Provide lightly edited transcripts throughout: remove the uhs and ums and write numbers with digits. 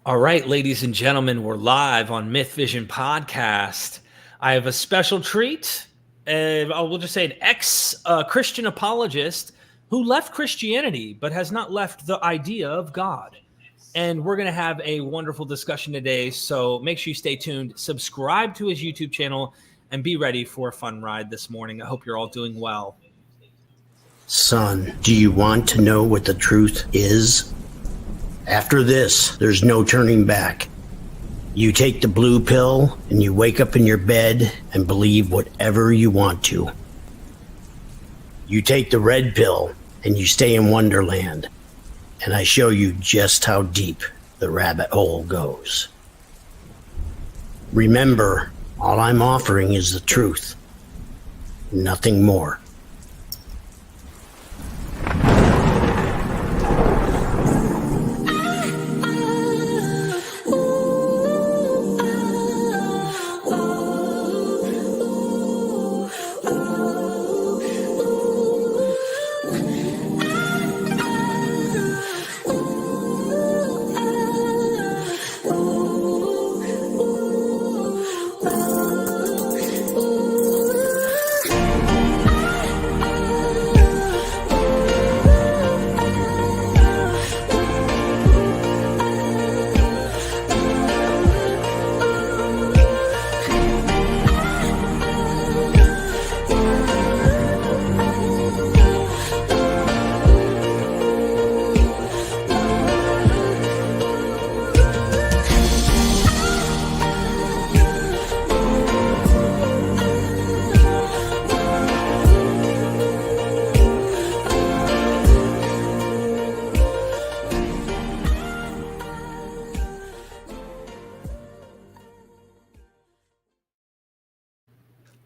All right, ladies and gentlemen, we're live on MythVision podcast. I have a special treat. We'll just say an ex-Christian apologist who left Christianity but has not left the idea of God. And we're going to have a wonderful discussion today. So make sure you stay tuned, subscribe to his YouTube channel, and be ready for a fun ride this morning. I hope you're all doing well. Son, do you want to know what the truth is? After this, there's no turning back. You take the blue pill and you wake up in your bed and believe whatever you want to. You take the red pill and you stay in Wonderland. And I show you just how deep the rabbit hole goes. Remember, all I'm offering is the truth. Nothing more.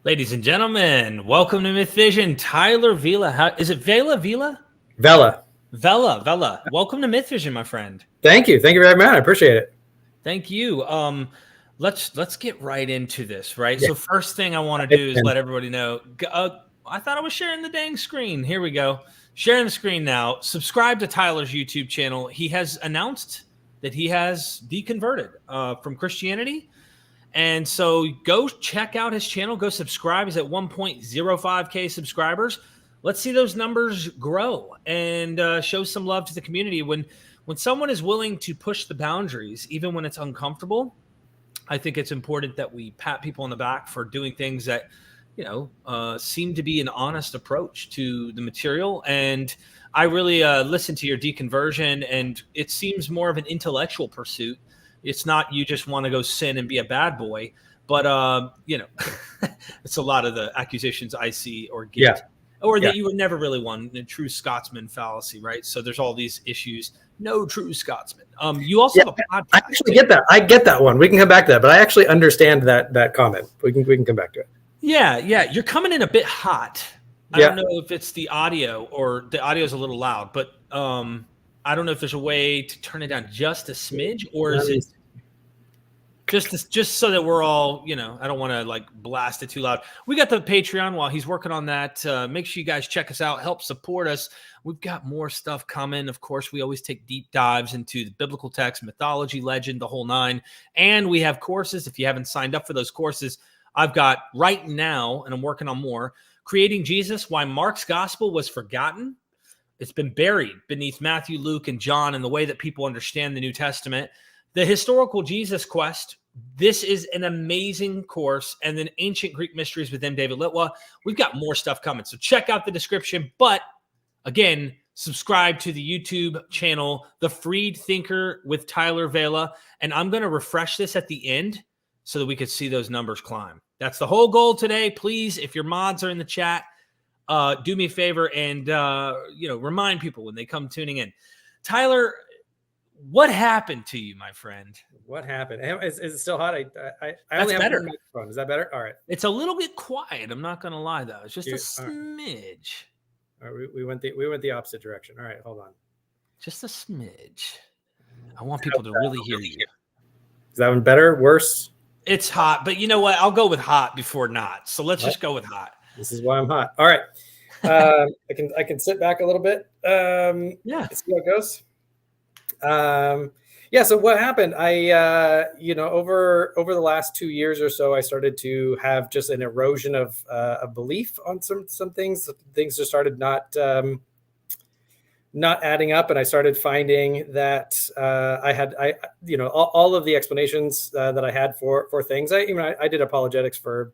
Ladies and gentlemen, welcome to MythVision. Tyler Vela. Is it Vela? Vela. Welcome to MythVision, my friend. Thank you very much. I appreciate it. Thank you. Let's get right into this, right? Yeah. So first thing I want to do is let everybody know. I thought I was sharing the dang screen. Here we go. Sharing the screen now. Subscribe to Tyler's YouTube channel. He has announced that he has deconverted from Christianity. And so go check out his channel. Go subscribe. He's at 1.05K subscribers. Let's see those numbers grow and show some love to the community. When someone is willing to push the boundaries, even when it's uncomfortable, I think it's important that we pat people on the back for doing things that, seem to be an honest approach to the material. And I really listened to your deconversion, and it seems more of an intellectual pursuit. It's not you just want to go sin and be a bad boy, but it's a lot of the accusations I see or get, or that you would never really want a true Scotsman fallacy, right? So there's all these issues. No true Scotsman. You also have a podcast. I actually get that. I get that one. We can come back to that, but I actually understand that comment. We can come back to it. Yeah. You're coming in a bit hot. I don't know if it's the audio or the audio is a little loud, but I don't know if there's a way to turn it down just a smidge, or is it just so that we're all, I don't want to blast it too loud. We got the Patreon while he's working on that. Make sure you guys check us out, help support us. We've got more stuff coming. Of course, we always take deep dives into the biblical text, mythology, legend, the whole nine. And we have courses. If you haven't signed up for those courses, I've got right now, and I'm working on more, Creating Jesus, Why Mark's Gospel Was Forgotten. It's been buried beneath Matthew, Luke, and John in the way that people understand the New Testament. The Historical Jesus Quest. This is an amazing course. And then Ancient Greek Mysteries with M. David Litwa. We've got more stuff coming. So check out the description. But again, subscribe to the YouTube channel, The Freed Thinker with Tyler Vela. And I'm going to refresh this at the end so that we could see those numbers climb. That's the whole goal today. Please, if your mods are in the chat, do me a favor and, remind people when they come tuning in. Tyler, what happened to you, my friend? What happened? Is it still hot? I only have better. One microphone. Is that better? All right. It's a little bit quiet. I'm not going to lie, though. It's just a smidge. All right. We went the opposite direction. All right. Hold on. Just a smidge. I want people to really hear you. Is that one better? Worse? It's hot, but you know what? I'll go with hot before not. So let's just go with hot. This is why I'm hot. All right. I can sit back a little bit. Yeah. See how it goes. Yeah. So what happened? Over the last 2 years or so, I started to have just an erosion of belief on some things. Things just started not adding up, and I started finding that all of the explanations that I had for things. I did apologetics for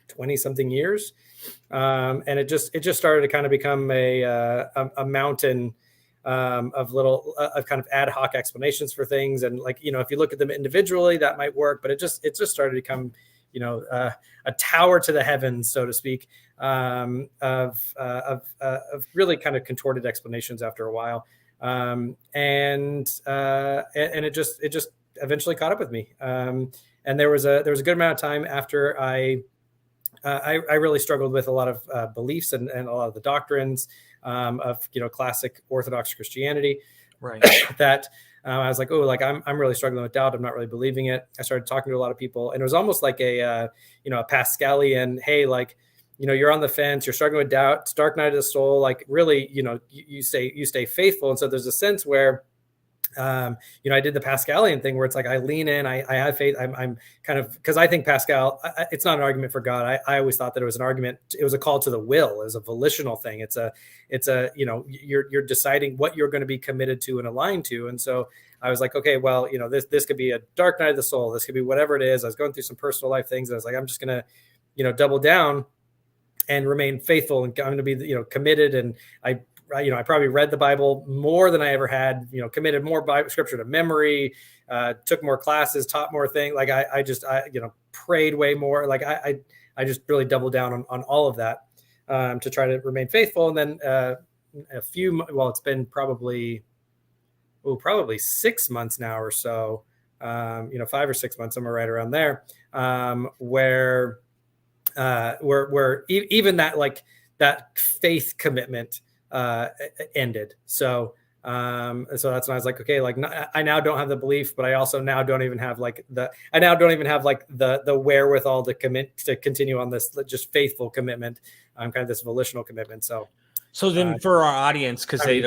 20 something years, and it just started to kind of become a mountain of kind of ad hoc explanations for things. And if you look at them individually, that might work, but it just started to become a tower to the heavens, so to speak, of really kind of contorted explanations after a while, and it just eventually caught up with me. And there was a good amount of time after I really struggled with a lot of beliefs and a lot of the doctrines of classic Orthodox Christianity, right? That I was like, I'm really struggling with doubt. I'm not really believing it. I started talking to a lot of people, and it was almost like a Pascalian, hey, you're on the fence, you're struggling with doubt, it's dark night of the soul. Like really, you stay faithful. And so there's a sense where, I did the Pascalian thing where it's like I lean in, I have faith. I'm kind of, because I think Pascal, it's not an argument for God. I always thought that it was an argument. It was a call to the will. It was a volitional thing. It's a you're deciding what you're going to be committed to and aligned to. And so I was like, okay, well, this could be a dark night of the soul. This could be whatever it is. I was going through some personal life things. And I was like, I'm just going to, double down and remain faithful, and I'm going to be, committed. And I probably read the Bible more than I ever had, committed more Bible scripture to memory, took more classes, taught more things. Like I prayed way more. Like I just really doubled down on all of that to try to remain faithful. And then it's been probably 6 months now or so, 5 or 6 months, somewhere right around there, where even that faith commitment ended. So that's when I was like, okay, I now don't have the belief, but I also now don't even have the wherewithal to commit to continue on this just faithful commitment, kind of this volitional commitment. So then for our audience, because they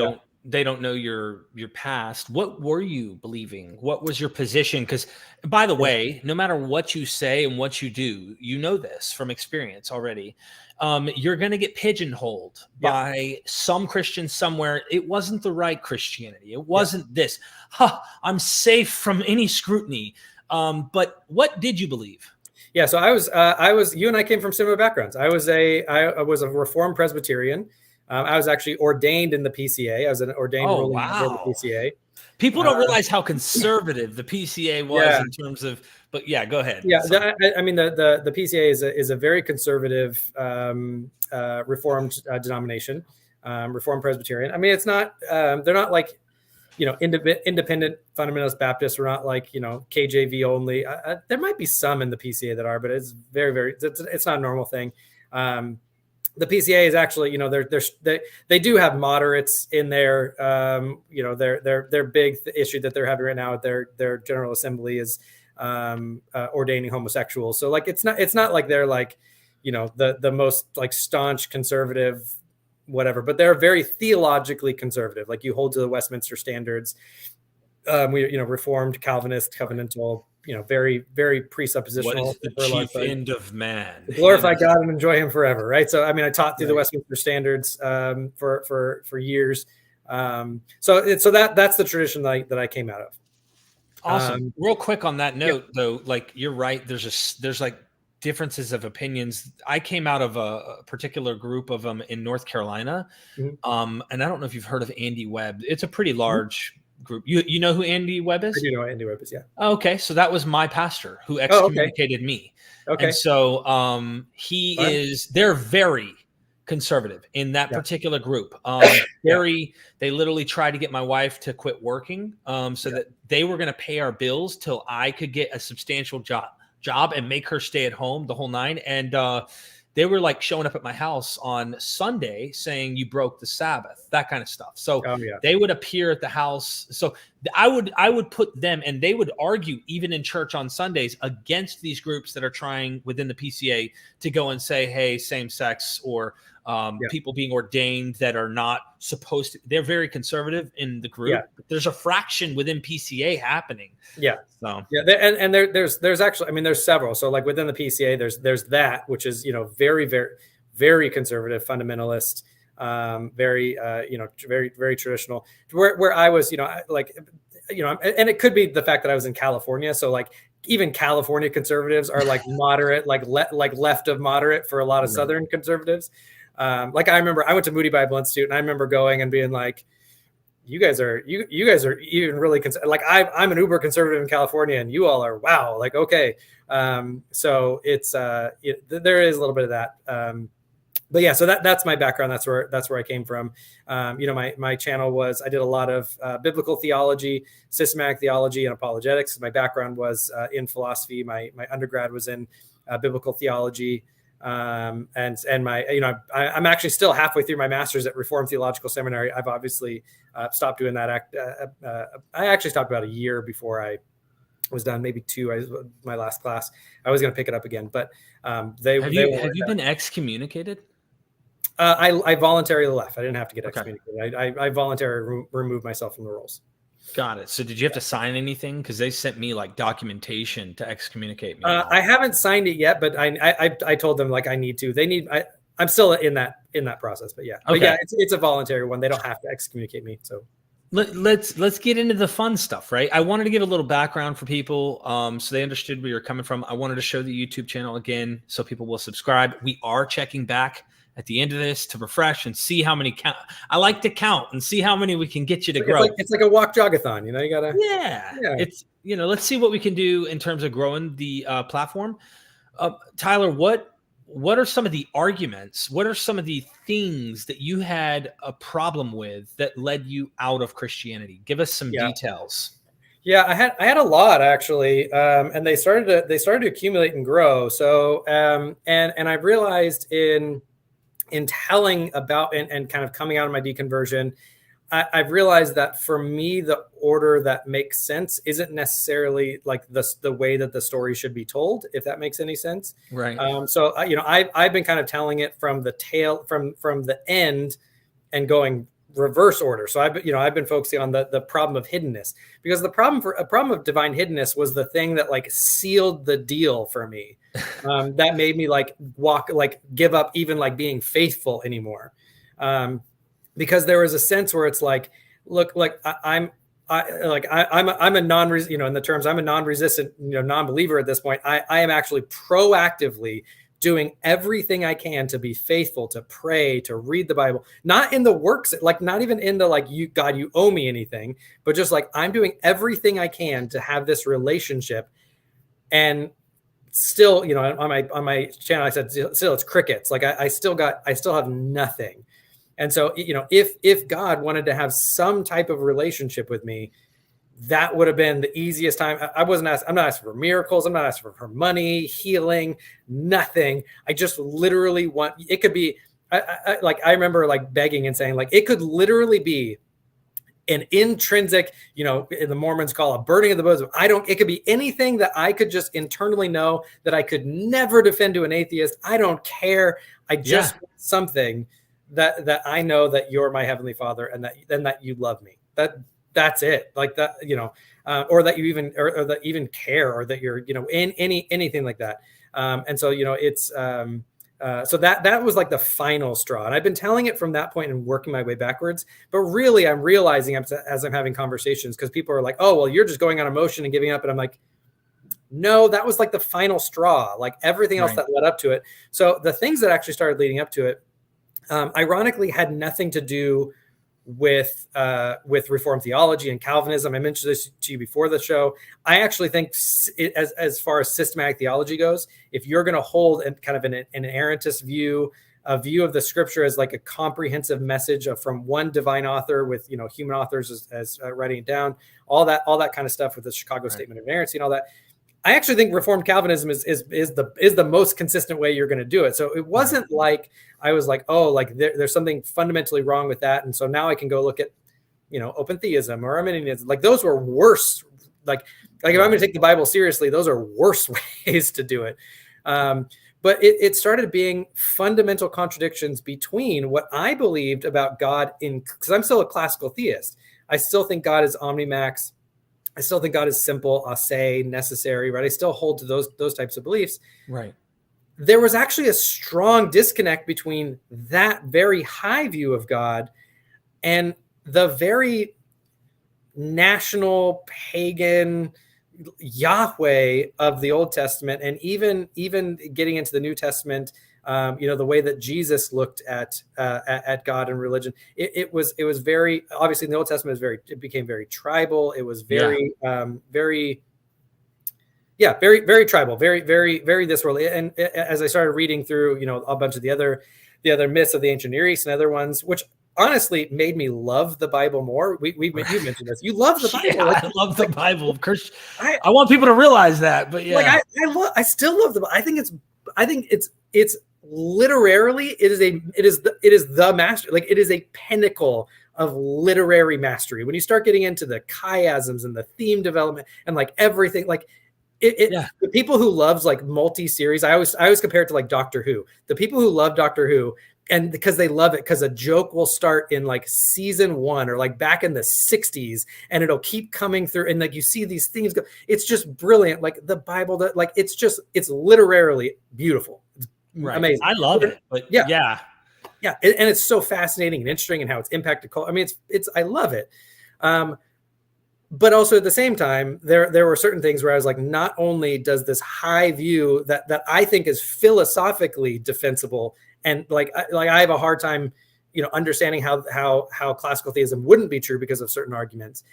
don't know your past, what were you believing? What was your position? Because by the way, no matter what you say and what you do, this from experience already. You're going to get pigeonholed by some Christian somewhere. It wasn't the right Christianity. It wasn't this. I'm safe from any scrutiny. But what did you believe? Yeah, so I was. You and I came from similar backgrounds. I was a Reformed Presbyterian. I was actually ordained in the PCA. I was an ordained ruling member of the PCA. People don't realize how conservative the PCA was in terms of. But yeah, go ahead. Yeah, the PCA is a very conservative Reformed denomination, Reformed Presbyterian. I mean, it's not. They're not like, independent fundamentalist Baptists. We're not like KJV only. There might be some in the PCA that are, but it's very, very. It's not a normal thing. The PCA is actually, they do have moderates in there. Their big issue that they're having right now at their General Assembly is ordaining homosexuals. So it's not like they're the most staunch conservative, whatever, but they're very theologically conservative. Like you hold to the Westminster standards. Reformed, Calvinist, covenantal. Very, very presuppositional. What is the chief end of man? Glorify God and enjoy Him forever, right? So, I taught through the Westminster Standards for years. So that's the tradition that I came out of. Awesome. Real quick on that note, though, you're right. There's differences of opinions. I came out of a particular group of them in North Carolina, and I don't know if you've heard of Andy Webb. It's a pretty large group. You know who Andy Webb is? I do know who Andy Webb is, yeah. Okay, so that was my pastor who excommunicated me. Okay. And so they're very conservative in that particular group. They literally tried to get my wife to quit working so that they were going to pay our bills till I could get a substantial job and make her stay at home, the whole nine. And they were showing up at my house on Sunday saying you broke the Sabbath, that kind of stuff. So they would appear at the house. So I would put them, and they would argue even in church on Sundays against these groups that are trying within the PCA to go and say, hey, same sex or people being ordained that are not supposed to. They're very conservative in the group. But there's a fraction within PCA happening. So there's actually, I mean, there's several. So like within the PCA, there's that, which is, very, very, very conservative, fundamentalist, very, very, very traditional. Where I was, and it could be the fact that I was in California. So like even California conservatives are like moderate, like left of moderate for a lot of Southern conservatives. Like I remember I went to Moody Bible Institute, and I remember going and being like, you guys are even really like I'm an uber conservative in California, and you all are, wow, like, okay. So it's there is a little bit of that. But yeah, so that's my background. That's where I came from. My channel was, I did a lot of biblical theology, systematic theology, and apologetics. My background was in philosophy. My undergrad was in biblical theology. And my, I'm actually still halfway through my master's at Reformed Theological Seminary. I've obviously stopped doing that. I actually stopped about a year before I was done, maybe 2. My last class, I was going to pick it up again, but have you been excommunicated? I voluntarily left. I didn't have to get excommunicated. I voluntarily removed myself from the rolls. Got it. So did you have to sign anything? Because they sent me like documentation to excommunicate me. I haven't signed it yet, but I told them like I need to. I'm still in that process, but yeah. Okay. But yeah, it's a voluntary one. They don't have to excommunicate me. So let's get into the fun stuff, right? I wanted to give a little background for people, so they understood where you're coming from. I wanted to show the YouTube channel again, so people will subscribe. We are checking back at the end of this to refresh and see how many count. I like to count and see how many we can get you to grow. It's like a walk jogathon, you gotta. Yeah. It's, let's see what we can do in terms of growing the platform. Tyler, what are some of the arguments? What are some of the things that you had a problem with that led you out of Christianity? Give us some details. Yeah, I had a lot actually, and they started to accumulate and grow. So, and I realized in telling about and kind of coming out of my deconversion, I've realized that for me, the order that makes sense isn't necessarily like the way that the story should be told, if that makes any sense. Right. So, I've been kind of telling it from the tail, from the end and going reverse order. So I've been focusing on the problem of hiddenness, because a problem of divine hiddenness was the thing that like sealed the deal for me. That made me give up even like being faithful anymore. Because there was a sense where it's like, look, like I'm a in the terms, I'm a non-resistant, non-believer at this point. I am actually proactively doing everything I can to be faithful, to pray, to read the Bible, not in the works, like not even in the, like, God, you owe me anything, but just like, I'm doing everything I can to have this relationship. And still, on my channel, I said, still it's crickets. Like I still have nothing. And so, if God wanted to have some type of relationship with me, that would have been the easiest time. I'm not asking for miracles. I'm not asking for money, healing, nothing. I just literally want, it could be, I remember like begging and saying like, it could literally be an intrinsic, the Mormons call a burning of the bosom. It could be anything that I could just internally know that I could never defend to an atheist. I don't care. I just want something that I know that you're my heavenly Father and that you love me. That's it. Like that, or that you even, or that even care, or that you're, in anything like that. And so, it's, so that was like the final straw. And I've been telling it from that point and working my way backwards, but really I'm realizing as I'm having conversations, because people are like, oh, well, you're just going on emotion and giving up. And I'm like, no, that was like the final straw, like everything else that led up to it. So the things that actually started leading up to it, ironically had nothing to do with Reformed theology and Calvinism. I mentioned this to you before the show. I actually think as far as systematic theology goes, if you're going to hold kind of an inerrantist view, a view of the scripture as like a comprehensive message from one divine author with, human authors as writing it down, all that kind of stuff with the Chicago Statement of Inerrancy and all that. I actually think Reformed Calvinism is the most consistent way you're going to do it. So it wasn't like I was like, oh, like there's something fundamentally wrong with that, and so now I can go look at, open theism or Arminianism. Like those were worse. Like if I'm going to take the Bible seriously, those are worse ways to do it. But but it started being fundamental contradictions between what I believed about God because I'm still a classical theist. I still think God is omnimax. I still think God is simple, ase, necessary, right? I still hold to those types of beliefs. Right. There was actually a strong disconnect between that very high view of God and the very national pagan Yahweh of the Old Testament, and even getting into the New Testament, the way that Jesus looked at God and religion, it was very obviously in the Old Testament it became very tribal. It was very very tribal, very this world. And as I started reading through, a bunch of the other myths of the ancient Near East and other ones, which honestly made me love the Bible more. You mentioned this. You love the Bible. Yeah, I love the Bible. Of course, I want people to realize that. But yeah, I still love the Bible. I think it's literally it is the master. Like, it is a pinnacle of literary mastery. When you start getting into the chiasms and the theme development and like everything, like the people who loves like multi-series, I always compare it to like Doctor Who. The people who love Doctor Who, and because they love it, because a joke will start in like season 1 or like back in the 60s, and it'll keep coming through, and like you see these themes go. It's just brilliant. Like the Bible, that like it's literarily beautiful. It's amazing. I love it. But yeah, and it's so fascinating and interesting, and how it's impacted culture. I mean, I love it. But also at the same time, there were certain things where I was like, not only does this high view that I think is philosophically defensible, and like I have a hard time, understanding how classical theism wouldn't be true because of certain arguments,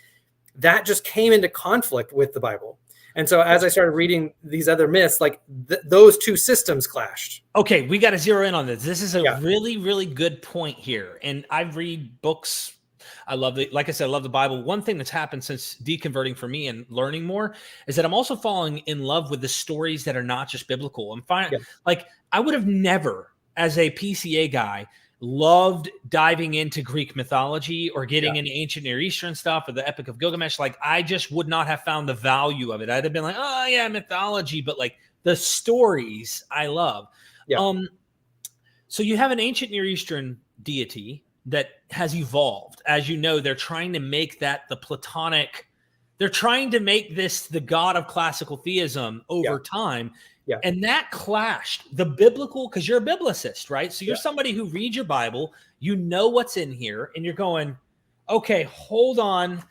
that just came into conflict with the Bible. And so as I started reading these other myths, like those two systems clashed. Okay, we got to zero in on this. This is a really, really good point here. And I read books. I love it. Like I said, I love the Bible. One thing that's happened since deconverting for me and learning more is that I'm also falling in love with the stories that are not just biblical. I'm finding like I would have never, as a PCA guy, loved diving into Greek mythology or getting into ancient Near Eastern stuff or the Epic of Gilgamesh. Like, I just would not have found the value of it. I'd have been like, oh yeah, mythology, but like the stories I love. So you have an ancient Near Eastern deity that has evolved. As you know, they're trying to make that the Platonic. They're trying to make this the god of classical theism over time. Yeah. And that clashed the biblical, because you're a biblicist, right? So you're somebody who reads your Bible, you know what's in here, and you're going, okay, hold on.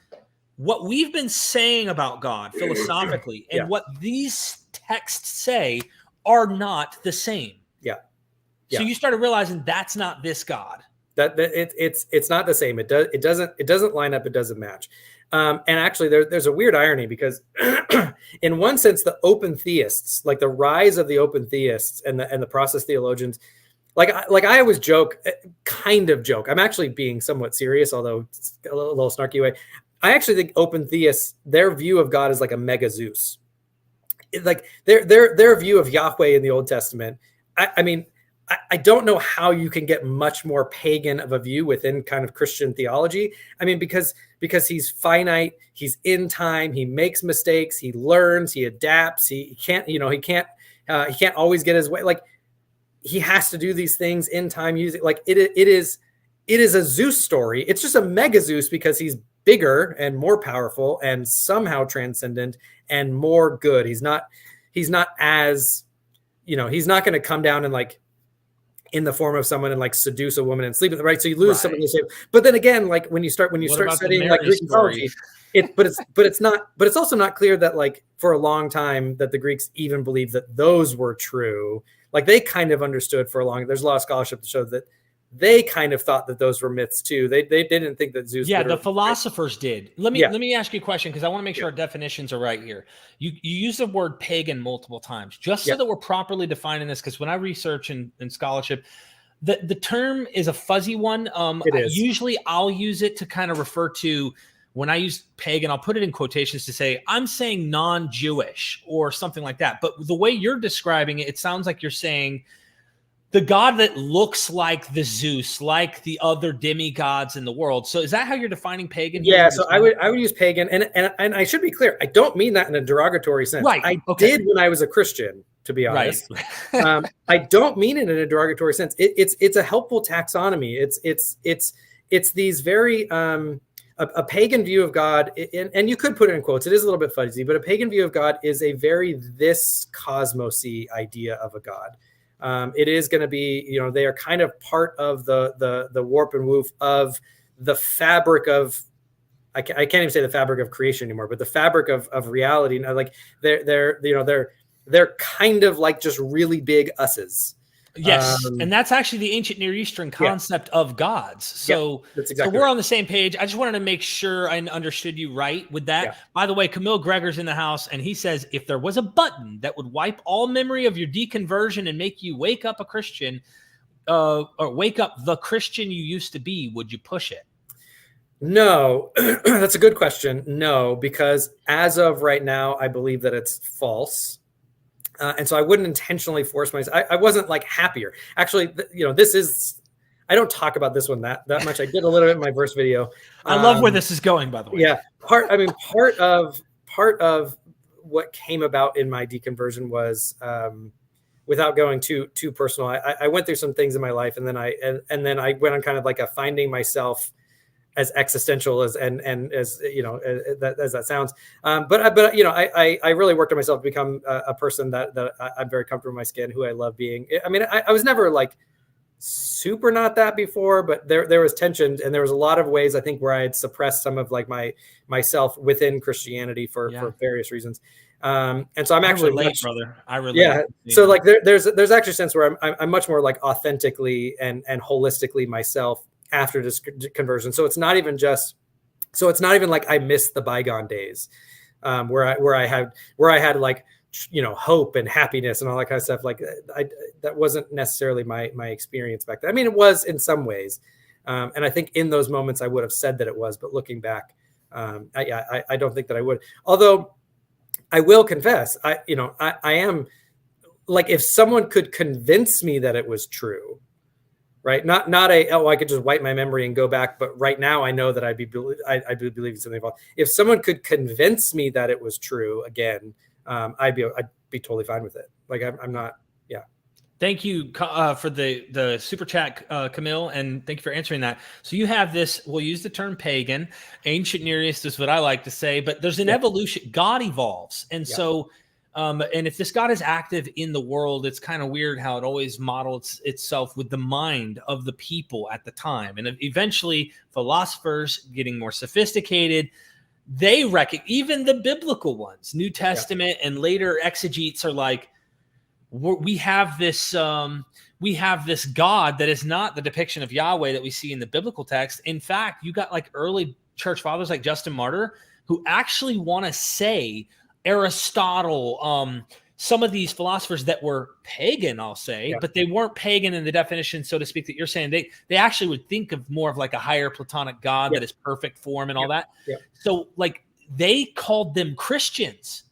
What we've been saying about God philosophically and what these texts say are not the same. So you started realizing that's not this God. That it's not the same. It doesn't line up. It doesn't match. And actually, there's a weird irony, because in one sense, the open theists, like the rise of the open theists and the process theologians, like I always kind of joke. I'm actually being somewhat serious, although it's a little snarky way. I actually think open theists, their view of God is like a mega Zeus. Like their view of Yahweh in the Old Testament. I mean, I don't know how you can get much more pagan of a view within kind of Christian theology. I mean, because he's finite, he's in time, he makes mistakes, he learns, he adapts, he can't always get his way. Like, he has to do these things in time using, like it is a Zeus story. It's just a mega Zeus because he's bigger and more powerful and somehow transcendent and more good. He's not as, he's not going to come down and like in the form of someone and like seduce a woman and sleep with them, right? So you lose some of the shape. But then again, like when you start studying like Greek mythology, it's also not clear that like for a long time that the Greeks even believed that those were true. Like they kind of understood for a long. There's a lot of scholarship to show that they kind of thought that those were myths too. They didn't think that Zeus. Yeah, the philosophers did. Let me ask you a question, because I want to make sure our definitions are right here. You use the word pagan multiple times, just so that we're properly defining this. Because when I research in scholarship, the term is a fuzzy one. Usually I'll use it to kind of refer to, when I use pagan, I'll put it in quotations to say I'm saying non-Jewish or something like that. But the way you're describing it, it sounds like you're saying the God that looks like the Zeus, like the other demigods in the world. So is that how you're defining pagan? Yeah, so I would use pagan, and I should be clear, I don't mean that in a derogatory sense. Right. I did when I was a Christian. to be honest. Right. I don't mean it in a derogatory sense. It's a helpful taxonomy. It's these very a pagan view of God, and you could put it in quotes. It is a little bit fuzzy, but a pagan view of God is a very this cosmosy idea of a God. It is going to be, you know, they are kind of part of the warp and woof of the fabric of, I can't even say the fabric of creation anymore, but the fabric of reality. Now, like they're kind of like just really big us's. Yes, and that's actually the ancient Near Eastern concept of gods. So, that's exactly so we're on the same page. I just wanted to make sure I understood you right with that. Yeah. By the way, Camille Gregor's in the house, and he says, if there was a button that would wipe all memory of your deconversion and make you wake up a Christian, or wake up the Christian you used to be, would you push it? No, that's a good question. No, because as of right now, I believe that it's false. And so I wouldn't intentionally force myself. I wasn't like happier. Actually, you know, this is, I don't talk about this one that much. I did a little bit in my first video. I love where this is going, by the way. Yeah. Part of what came about in my deconversion was, without going too personal, I went through some things in my life, and then I went on kind of like a finding myself as existential as and as you know as that sounds, but you know I really worked on myself to become a person that I'm very comfortable in my skin, who I love being. I mean, I was never like super not that before, but there was tension, and there was a lot of ways I think where I had suppressed some of like myself within Christianity for various reasons. And so I'm actually brother. I relate. Yeah. So like there's actually a sense where I'm much more like authentically and holistically myself after this conversion. So it's not even like I missed the bygone days, where I had like, you know, hope and happiness and all that kind of stuff. Like that wasn't necessarily my experience back then. I mean, it was in some ways. And I think in those moments I would have said that it was, but looking back, I don't think that I would. Although I will confess, I am like, if someone could convince me that it was true, right? Not I could just wipe my memory and go back, but right now I know that I'd be believing something else. If someone could convince me that it was true again, I'd be totally fine with it. Like I'm not. Yeah. Thank you for the super chat, Camille, and thank you for answering that. So you have this. We'll use the term pagan, ancient Near East is what I like to say, but there's an evolution. God evolves, and so. And if this God is active in the world, it's kind of weird how it always models itself with the mind of the people at the time. And eventually philosophers getting more sophisticated, they even the biblical ones, New Testament and later exegetes are like, we have this God that is not the depiction of Yahweh that we see in the biblical text. In fact, you got like early church fathers like Justin Martyr who actually want to say Aristotle, some of these philosophers that were pagan, I'll say, but they weren't pagan in the definition, so to speak, that you're saying. They actually would think of more of like a higher Platonic God that is perfect form and all that. Yeah. So like they called them Christians.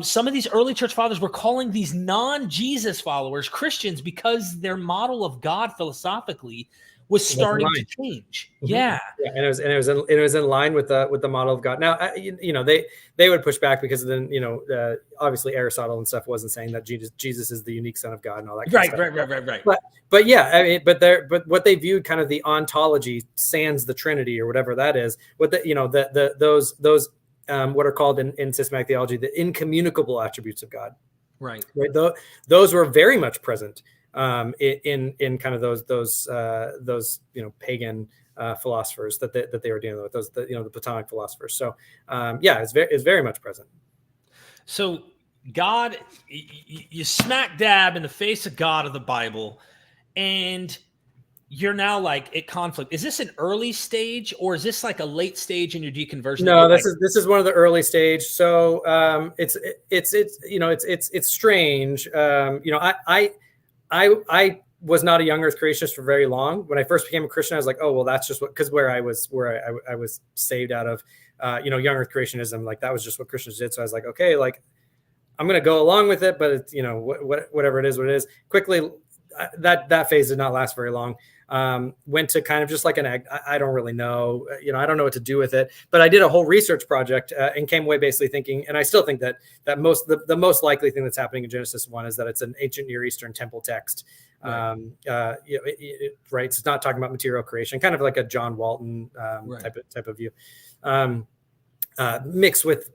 Some of these early church fathers were calling these non-Jesus followers Christians because their model of God philosophically was starting to change. Mm-hmm. Yeah. And it was in line with the model of God. Now, you know, they would push back because then, you know, obviously Aristotle and stuff wasn't saying that Jesus is the unique son of God and all that. Right. But yeah, I mean, but what they viewed kind of the ontology sans the Trinity or whatever that is, what those what are called in systematic theology, the incommunicable attributes of God. Right. Those were very much present in kind of those you know, pagan philosophers that they were dealing with, those the Platonic philosophers. So it's very much present. So God, you smack dab in the face of God of the Bible, and you're now like at conflict. Is this an early stage or is this like a late stage in your deconversion? No, this is one of the early stage. So it's strange. You know, I was not a young earth creationist for very long. When I first became a Christian, I was like, oh, well, that's just because where I was saved out of, young earth creationism, like that was just what Christians did. So I was like, okay, like I'm going to go along with it, but it's, you know, whatever it is, what it is. Quickly, that phase did not last very long. Went to kind of just like I don't really know, I don't know what to do with it, but I did a whole research project and came away basically thinking, and I still think that the most likely thing that's happening in Genesis 1 is that it's an ancient Near Eastern temple text. Right. Right. So it's not talking about material creation, kind of like a John Walton type of view, mixed with,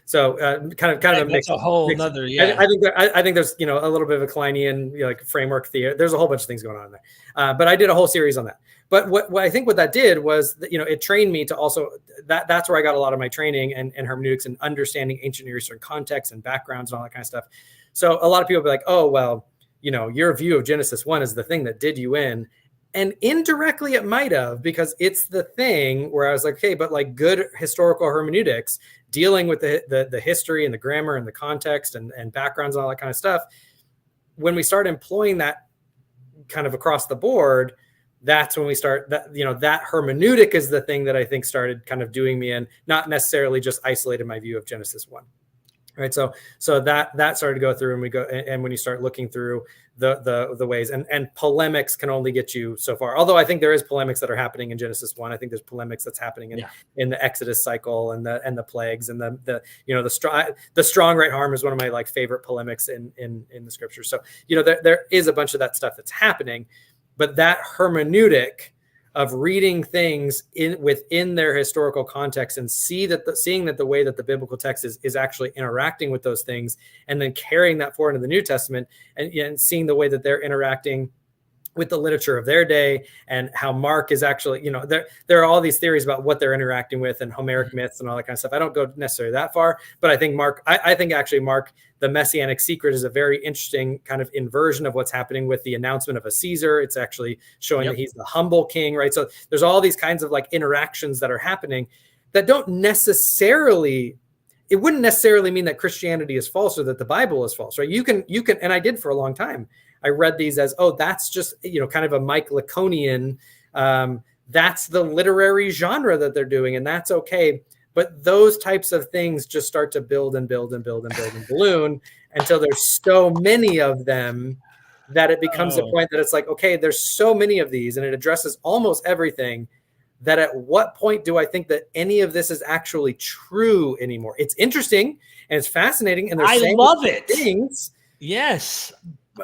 So kind of a mix. A whole another. I think there's a little bit of a Kleinian like framework theory. There's a whole bunch of things going on there, but I did a whole series on that. But what I think what that did was it trained me to also that's where I got a lot of my training and hermeneutics and understanding ancient Near Eastern contexts and backgrounds and all that kind of stuff. So a lot of people be like, oh well, your view of Genesis 1 is the thing that did you in. And indirectly it might have, because it's the thing where I was like, okay, but like good historical hermeneutics dealing with the history and the grammar and the context and backgrounds and all that kind of stuff. When we start employing that kind of across the board, that's when we start that hermeneutic is the thing that I think started kind of doing me in, not necessarily just isolated my view of Genesis 1. Right. So that started to go through, and when you start looking through the ways and polemics can only get you so far. Although I think there is polemics that are happening in Genesis 1. I think there's polemics that's happening in the Exodus cycle and the plagues and the strong right harm is one of my like favorite polemics in the scripture. So, there is a bunch of that stuff that's happening, but that hermeneutic of reading things within their historical context and seeing that the way that the biblical text is actually interacting with those things, and then carrying that forward into the New Testament and seeing the way that they're interacting with the literature of their day, and how Mark is actually, there are all these theories about what they're interacting with and Homeric myths and all that kind of stuff. I don't go necessarily that far, but I think Mark, the Messianic Secret is a very interesting kind of inversion of what's happening with the announcement of a Caesar. It's actually showing that he's the humble king, right? So there's all these kinds of like interactions that are happening that don't necessarily, it wouldn't necessarily mean that Christianity is false or that the Bible is false, right? You can, and I did for a long time. I read these as, that's just, kind of a Mike Laconian, that's the literary genre that they're doing, and that's okay. But those types of things just start to build and build and build and build and balloon until there's so many of them that it becomes a point that it's like, okay, there's so many of these and it addresses almost everything, that at what point do I think that any of this is actually true anymore? It's interesting and it's fascinating, and I love it. Things. Yes.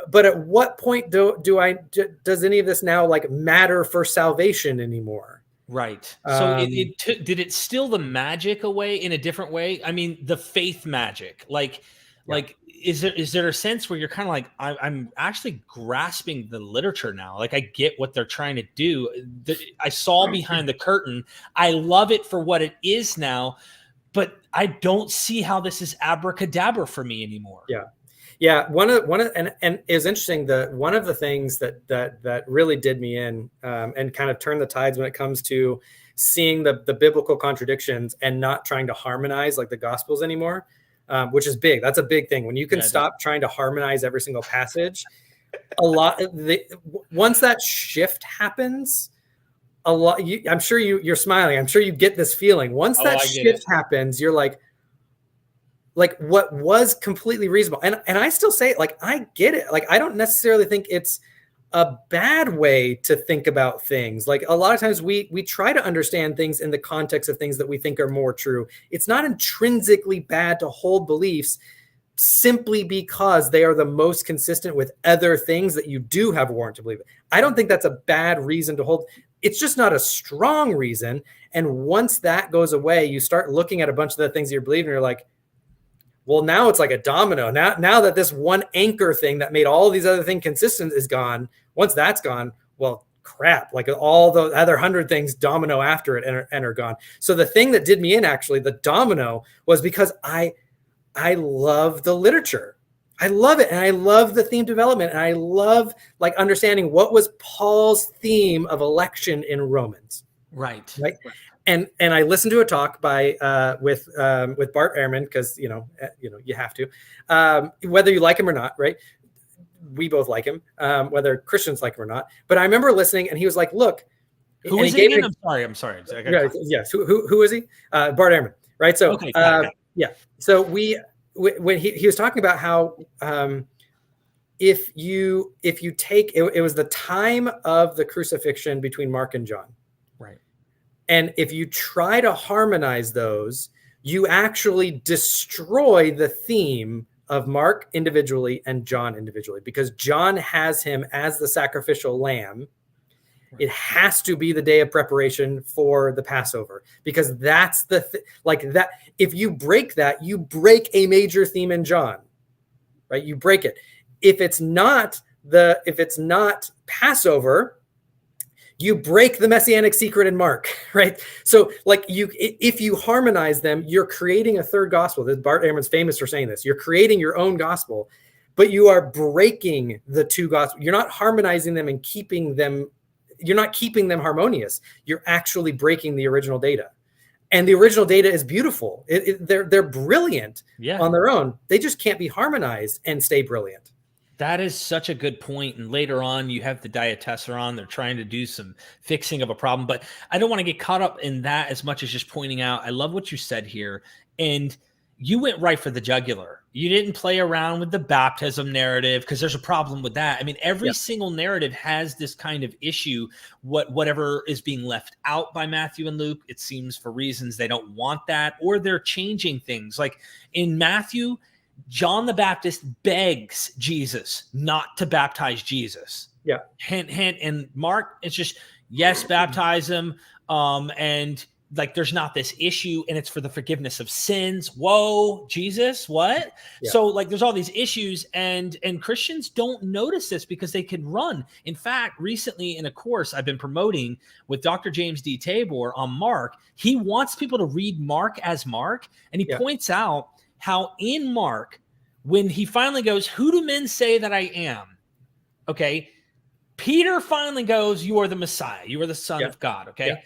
But at what point does any of this now like matter for salvation anymore? Right. So did it steal the magic away in a different way? I mean, the faith magic, like is there a sense where you're kind of like, I'm actually grasping the literature now. Like I get what they're trying to do. I saw behind the curtain. I love it for what it is now, but I don't see how this is abracadabra for me anymore. Yeah. Yeah, and it was interesting that one of the things that really did me in and kind of turned the tides when it comes to seeing the biblical contradictions and not trying to harmonize like the Gospels anymore, which is big. That's a big thing. When you can stop trying to harmonize every single passage, once that shift happens, I'm sure you're smiling. I'm sure you get this feeling. Once that shift happens, you're like what was completely reasonable. And I still say it, like, I get it. Like, I don't necessarily think it's a bad way to think about things. Like a lot of times we try to understand things in the context of things that we think are more true. It's not intrinsically bad to hold beliefs simply because they are the most consistent with other things that you do have a warrant to believe it. I don't think that's a bad reason to hold. It's just not a strong reason. And once that goes away, you start looking at a bunch of the things you're believing, and you're like, well, now it's like a domino. Now that this one anchor thing that made all these other things consistent is gone, once that's gone, well, crap, like all the other 100 things domino after it and are gone. So the thing that did me in, actually, the domino, was because I love the literature. I love it. And I love the theme development. And I love like understanding what was Paul's theme of election in Romans. Right. And I listened to a talk by with Bart Ehrman, because you have to, whether you like him or not, right? We both like him, whether Christians like him or not. But I remember listening, and he was like, "Look, who is he again? I'm sorry. Yes, who is he? Bart Ehrman, right? So yeah. So when he was talking about how if you take it was the time of the crucifixion between Mark and John. Right. And if you try to harmonize those, you actually destroy the theme of Mark individually and John individually, because John has him as the sacrificial lamb. It has to be the day of preparation for the Passover, because that's like that. If you break that, you break a major theme in John, right? You break it. If it's not Passover, you break the messianic secret in Mark, right? So like if you harmonize them, you're creating a third gospel. Bart Ehrman's famous for saying this. You're creating your own gospel, but you are breaking the two gospels. You're not harmonizing them and keeping them. You're not keeping them harmonious. You're actually breaking the original data. And the original data is beautiful. They're brilliant on their own. They just can't be harmonized and stay brilliant. That is such a good point. And later on, you have the diatessaron. They're trying to do some fixing of a problem. But I don't want to get caught up in that as much as just pointing out, I love what you said here. And you went right for the jugular. You didn't play around with the baptism narrative, because there's a problem with that. I mean, every single narrative has this kind of issue. Whatever is being left out by Matthew and Luke, it seems for reasons they don't want that, or they're changing things. Like in Matthew, John the Baptist begs Jesus not to baptize Jesus. Yeah. Hint. And Mark, it's just, yes, baptize him. And like, there's not this issue, and it's for the forgiveness of sins. Whoa, Jesus, what? Yeah. So like, there's all these issues, and Christians don't notice this because they can run. In fact, recently in a course I've been promoting with Dr. James D. Tabor on Mark, he wants people to read Mark as Mark. And he points out how in Mark, when he finally goes, who do men say that I am? Okay. Peter finally goes, you are the Messiah. You are the Son of God. Okay. Yeah.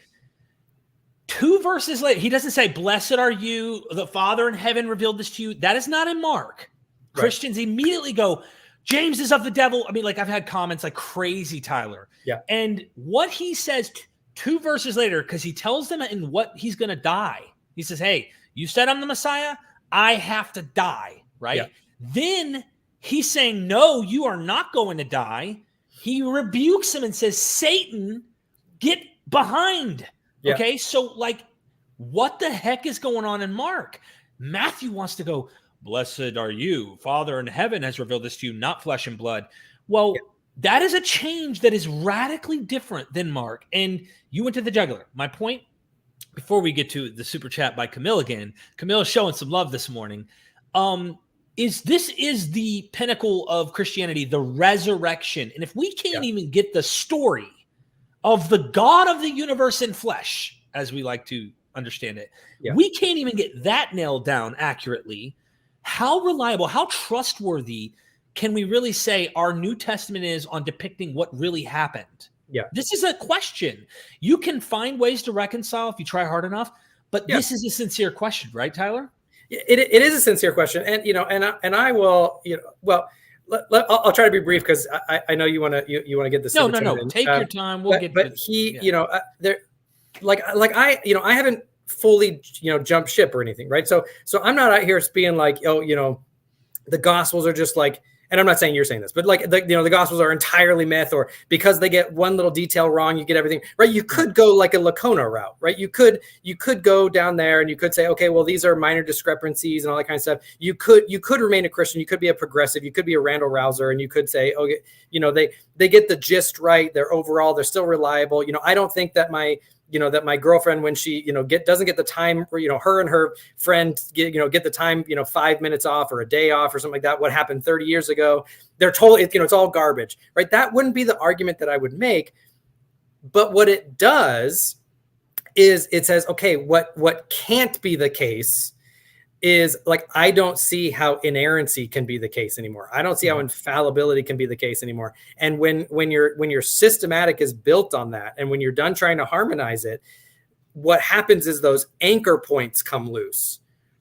2 verses later, he doesn't say, blessed are you, the Father in heaven revealed this to you. That is not in Mark. Right. Christians immediately go, James is of the devil. I mean, like, I've had comments like crazy, Tyler. Yeah. And what he says 2 verses later, because he tells them in what he's going to die. He says, hey, you said I'm the Messiah. I have to die, right? Yeah. Then he's saying, no, you are not going to die. He rebukes him and says, Satan, get behind. Yeah. Okay, so like, what the heck is going on in Mark? Matthew wants to go, blessed are you, Father in heaven has revealed this to you, not flesh and blood. Well, that is a change that is radically different than Mark. And you went to the jugular. My point, before we get to the super chat by Camille again, Camille's showing some love this morning, is the pinnacle of Christianity, the resurrection. And if we can't even get the story of the God of the universe in flesh, as we like to understand it, we can't even get that nailed down accurately. How reliable, how trustworthy can we really say our New Testament is on depicting what really happened? Yeah, this is a question. You can find ways to reconcile if you try hard enough, but this is a sincere question, right, Tyler? It is a sincere question, and I will, well, I'll try to be brief, because I know you want to get this. No. Take your time. We'll get. But there, I haven't fully, jumped ship or anything, right? So I'm not out here being like, the Gospels are just like. And I'm not saying you're saying this, but like the Gospels are entirely myth, or because they get one little detail wrong, you get everything right. You could go like a Lacona route, right? You could go down there and you could say, okay, well, these are minor discrepancies and all that kind of stuff. You could remain a Christian. You could be a progressive. You could be a Randall Rouser, and you could say, okay, they get the gist right. They're still reliable. I don't think that my girlfriend, when she, doesn't get the time, or, her and her friend get the time, 5 minutes off or a day off or something like that, what happened 30 years ago, they're totally, it's all garbage, right? That wouldn't be the argument that I would make. But what it does is it says, okay, what can't be the case is, like, I don't see how inerrancy can be the case anymore. I don't see how infallibility can be the case anymore. And when your systematic is built on that, and when you're done trying to harmonize it, what happens is those anchor points come loose,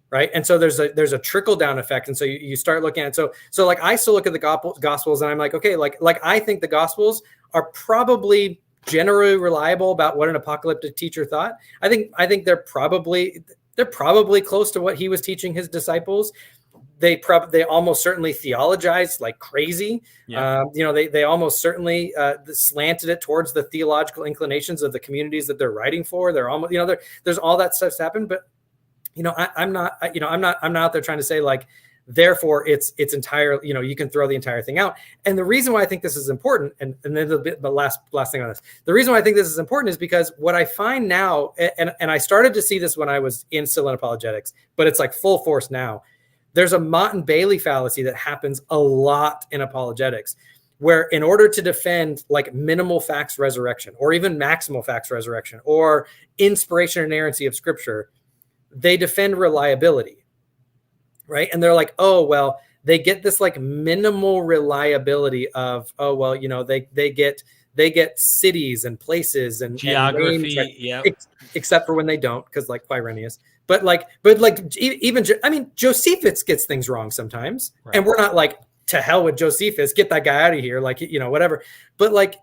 right? And so there's a trickle down effect. And so you start looking at it. So like, I still look at the Gospels, and I'm like, okay, like I think the Gospels are probably generally reliable about what an apocalyptic teacher thought. I think they're probably close to what he was teaching his disciples. they almost certainly theologized like crazy. Yeah. They almost certainly slanted it towards the theological inclinations of the communities that they're writing for. They're almost, there's all that stuff's happened, but I'm not out there trying to say like, therefore it's entire, you can throw the entire thing out. And the reason why I think this is important, and then the last thing on this, the reason why I think this is important is because what I find now, and I started to see this when I was still in apologetics, but it's like full force now. There's a Mott and Bailey fallacy that happens a lot in apologetics, where in order to defend like minimal facts resurrection, or even maximal facts resurrection, or inspiration and inerrancy of scripture, they defend reliability, right? And they're like, oh, well, they get this like minimal reliability of, oh, well, they get cities and places and geography, and names, yeah, except for when they don't, because like Quirinius. But even Josephus gets things wrong sometimes, right. And we're not like, to hell with Josephus, get that guy out of here, like, whatever. But like,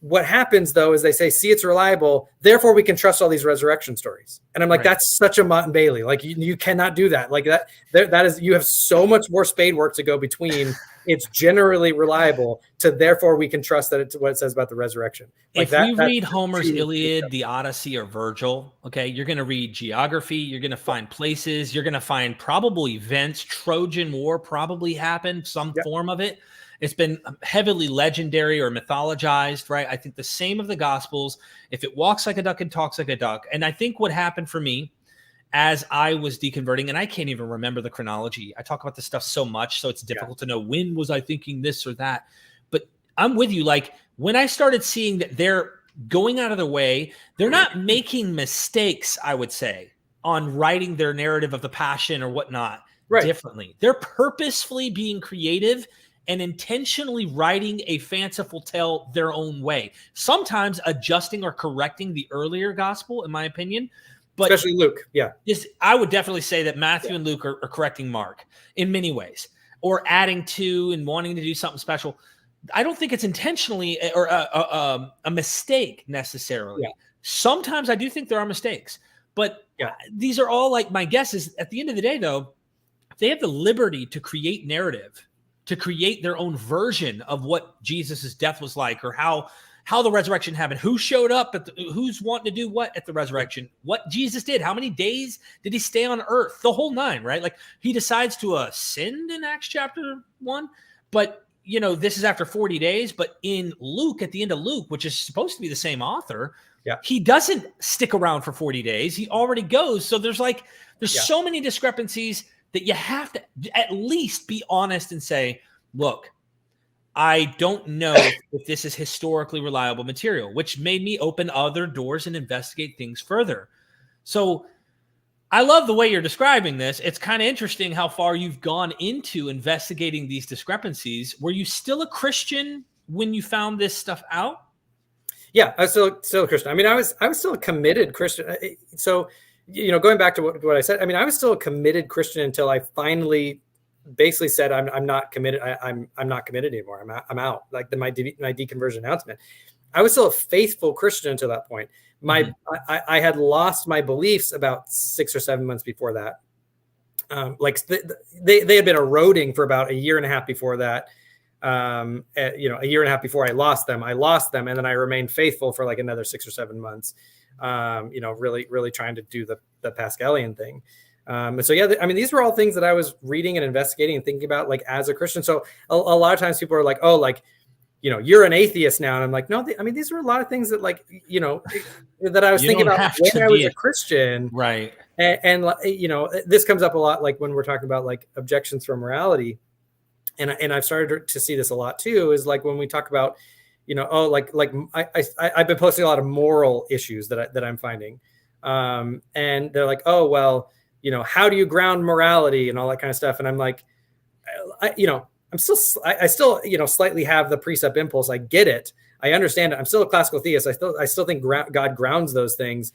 what happens though is they say, see, it's reliable, therefore we can trust all these resurrection stories. And I'm like, right. That's such a Mott and Bailey. Like you cannot do that. Like that is, you have so much more spade work to go between it's generally reliable to therefore we can trust that it's what it says about the resurrection. Like if you read Homer's Iliad, the Odyssey, or Virgil, okay, you're going to read geography, you're going to find places, you're going to find probable events. Trojan War probably happened, some form of it. It's been heavily legendary or mythologized, right? I think the same of the Gospels. If it walks like a duck and talks like a duck. And I think what happened for me as I was deconverting, and I can't even remember the chronology. I talk about this stuff so much, so it's difficult to know when was I thinking this or that. But I'm with you. Like when I started seeing that they're going out of their way, they're not making mistakes, I would say, on writing their narrative of the passion or whatnot differently. They're purposefully being creative and intentionally writing a fanciful tale their own way, sometimes adjusting or correcting the earlier gospel, in my opinion. But especially Luke, I would definitely say that Matthew and Luke are correcting Mark in many ways, or adding to and wanting to do something special. I don't think it's intentionally or a mistake necessarily. Yeah. Sometimes I do think there are mistakes, but these are all like, my guess is at the end of the day, though, they have the liberty to create narrative, to create their own version of what Jesus's death was like, or how the resurrection happened, who showed up, who's wanting to do what at the resurrection, what Jesus did, how many days did he stay on earth, the whole nine, right? Like he decides to ascend in Acts chapter 1, but this is after 40 days. But in Luke, at the end of Luke, which is supposed to be the same author, he doesn't stick around for 40 days. He already goes. So there's so many discrepancies that you have to at least be honest and say, look, I don't know if this is historically reliable material, which made me open other doors and investigate things further. So I love the way you're describing this. It's kind of interesting how far you've gone into investigating these discrepancies. Were you still a Christian when you found this stuff out? Yeah, I was still a Christian. I mean, I was still a committed Christian. So, going back to what I said, I mean, I was still a committed Christian until I finally basically said, I'm not committed. I'm not committed anymore. I'm out. Like my deconversion announcement. I was still a faithful Christian until that point. I had lost my beliefs about 6 or 7 months before that. They had been eroding for about a year and a half before that. A year and a half before I lost them, and then I remained faithful for like another 6 or 7 months. Really trying to do the Pascalian thing. And so, I mean, these were all things that I was reading and investigating and thinking about like as a Christian. So a lot of times people are like, oh, like, you're an atheist now. And I'm like, no, these were a lot of things that like, that I was thinking about when I was a Christian. Right. And this comes up a lot, like when we're talking about like objections from morality. And I've started to see this a lot too, is like when we talk about, I've been posting a lot of moral issues that I'm finding. And they're like, oh, well, how do you ground morality and all that kind of stuff? And I'm like, I still, slightly have the precept impulse. I get it. I understand it. I'm still a classical theist. I still think God grounds those things.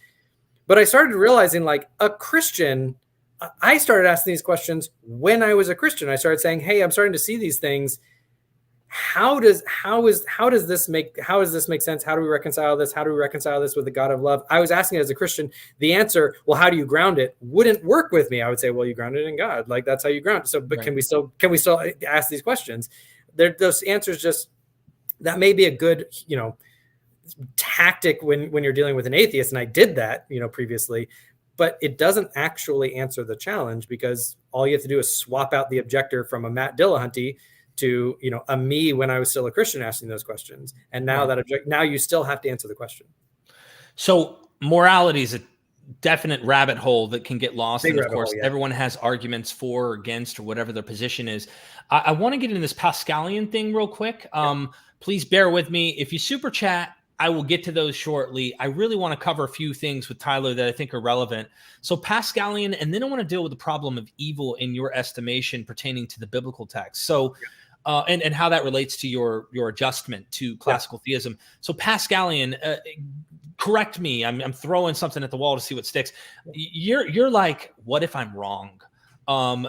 But I started realizing like a Christian, I started asking these questions when I was a Christian. I started saying, hey, I'm starting to see these things. how does this make sense? How do we reconcile this? How do we reconcile this with the God of love? I was asking it as a Christian. The answer, well, how do you ground it, wouldn't work with me. I would say, well, you ground it in God. Like, that's how you ground it. So, but can we still ask these questions? Those answers, just that may be a good, tactic when you're dealing with an atheist. And I did that, previously, but it doesn't actually answer the challenge, because all you have to do is swap out the objector from a Matt Dillahunty to, a me when I was still a Christian asking those questions. And now now you still have to answer the question. So morality is a definite rabbit hole that can get lost. And of course, everyone has arguments for or against, or whatever their position is. I want to get into this Pascalian thing real quick. Please bear with me. If you super chat, I will get to those shortly. I really want to cover a few things with Tyler that I think are relevant. So Pascalian, and then I want to deal with the problem of evil in your estimation pertaining to the biblical text. So and how that relates to your adjustment to classical theism. So Pascalian, correct me. I'm throwing something at the wall to see what sticks. You're like, what if I'm wrong?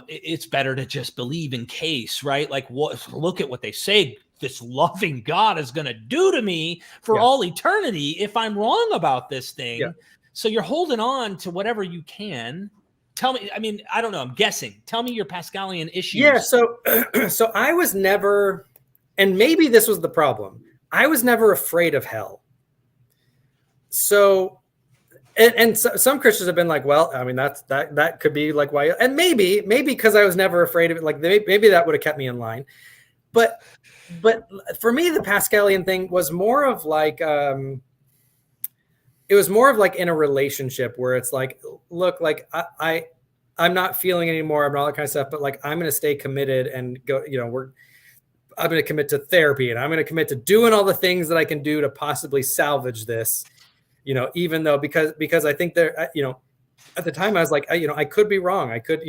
It's better to just believe in case, right? Like, look at what they say this loving God is going to do to me for all eternity if I'm wrong about this thing. Yeah. So you're holding on to whatever you can. Tell me, I mean, I don't know, I'm guessing. Tell me your Pascalian issues. Yeah, so I was never, and maybe this was the problem, I was never afraid of hell. So, and some Christians have been like, well, I mean, that could be like why, and maybe because I was never afraid of it, like maybe that would have kept me in line. But for me, the Pascalian thing was more of like, it was more of like in a relationship where it's like, look, like I'm not feeling anymore. I'm all that kind of stuff, but like, I'm going to stay committed and go, I'm going to commit to therapy, and I'm going to commit to doing all the things that I can do to possibly salvage this, even though, because I think there, at the time I was like, I could be wrong. I could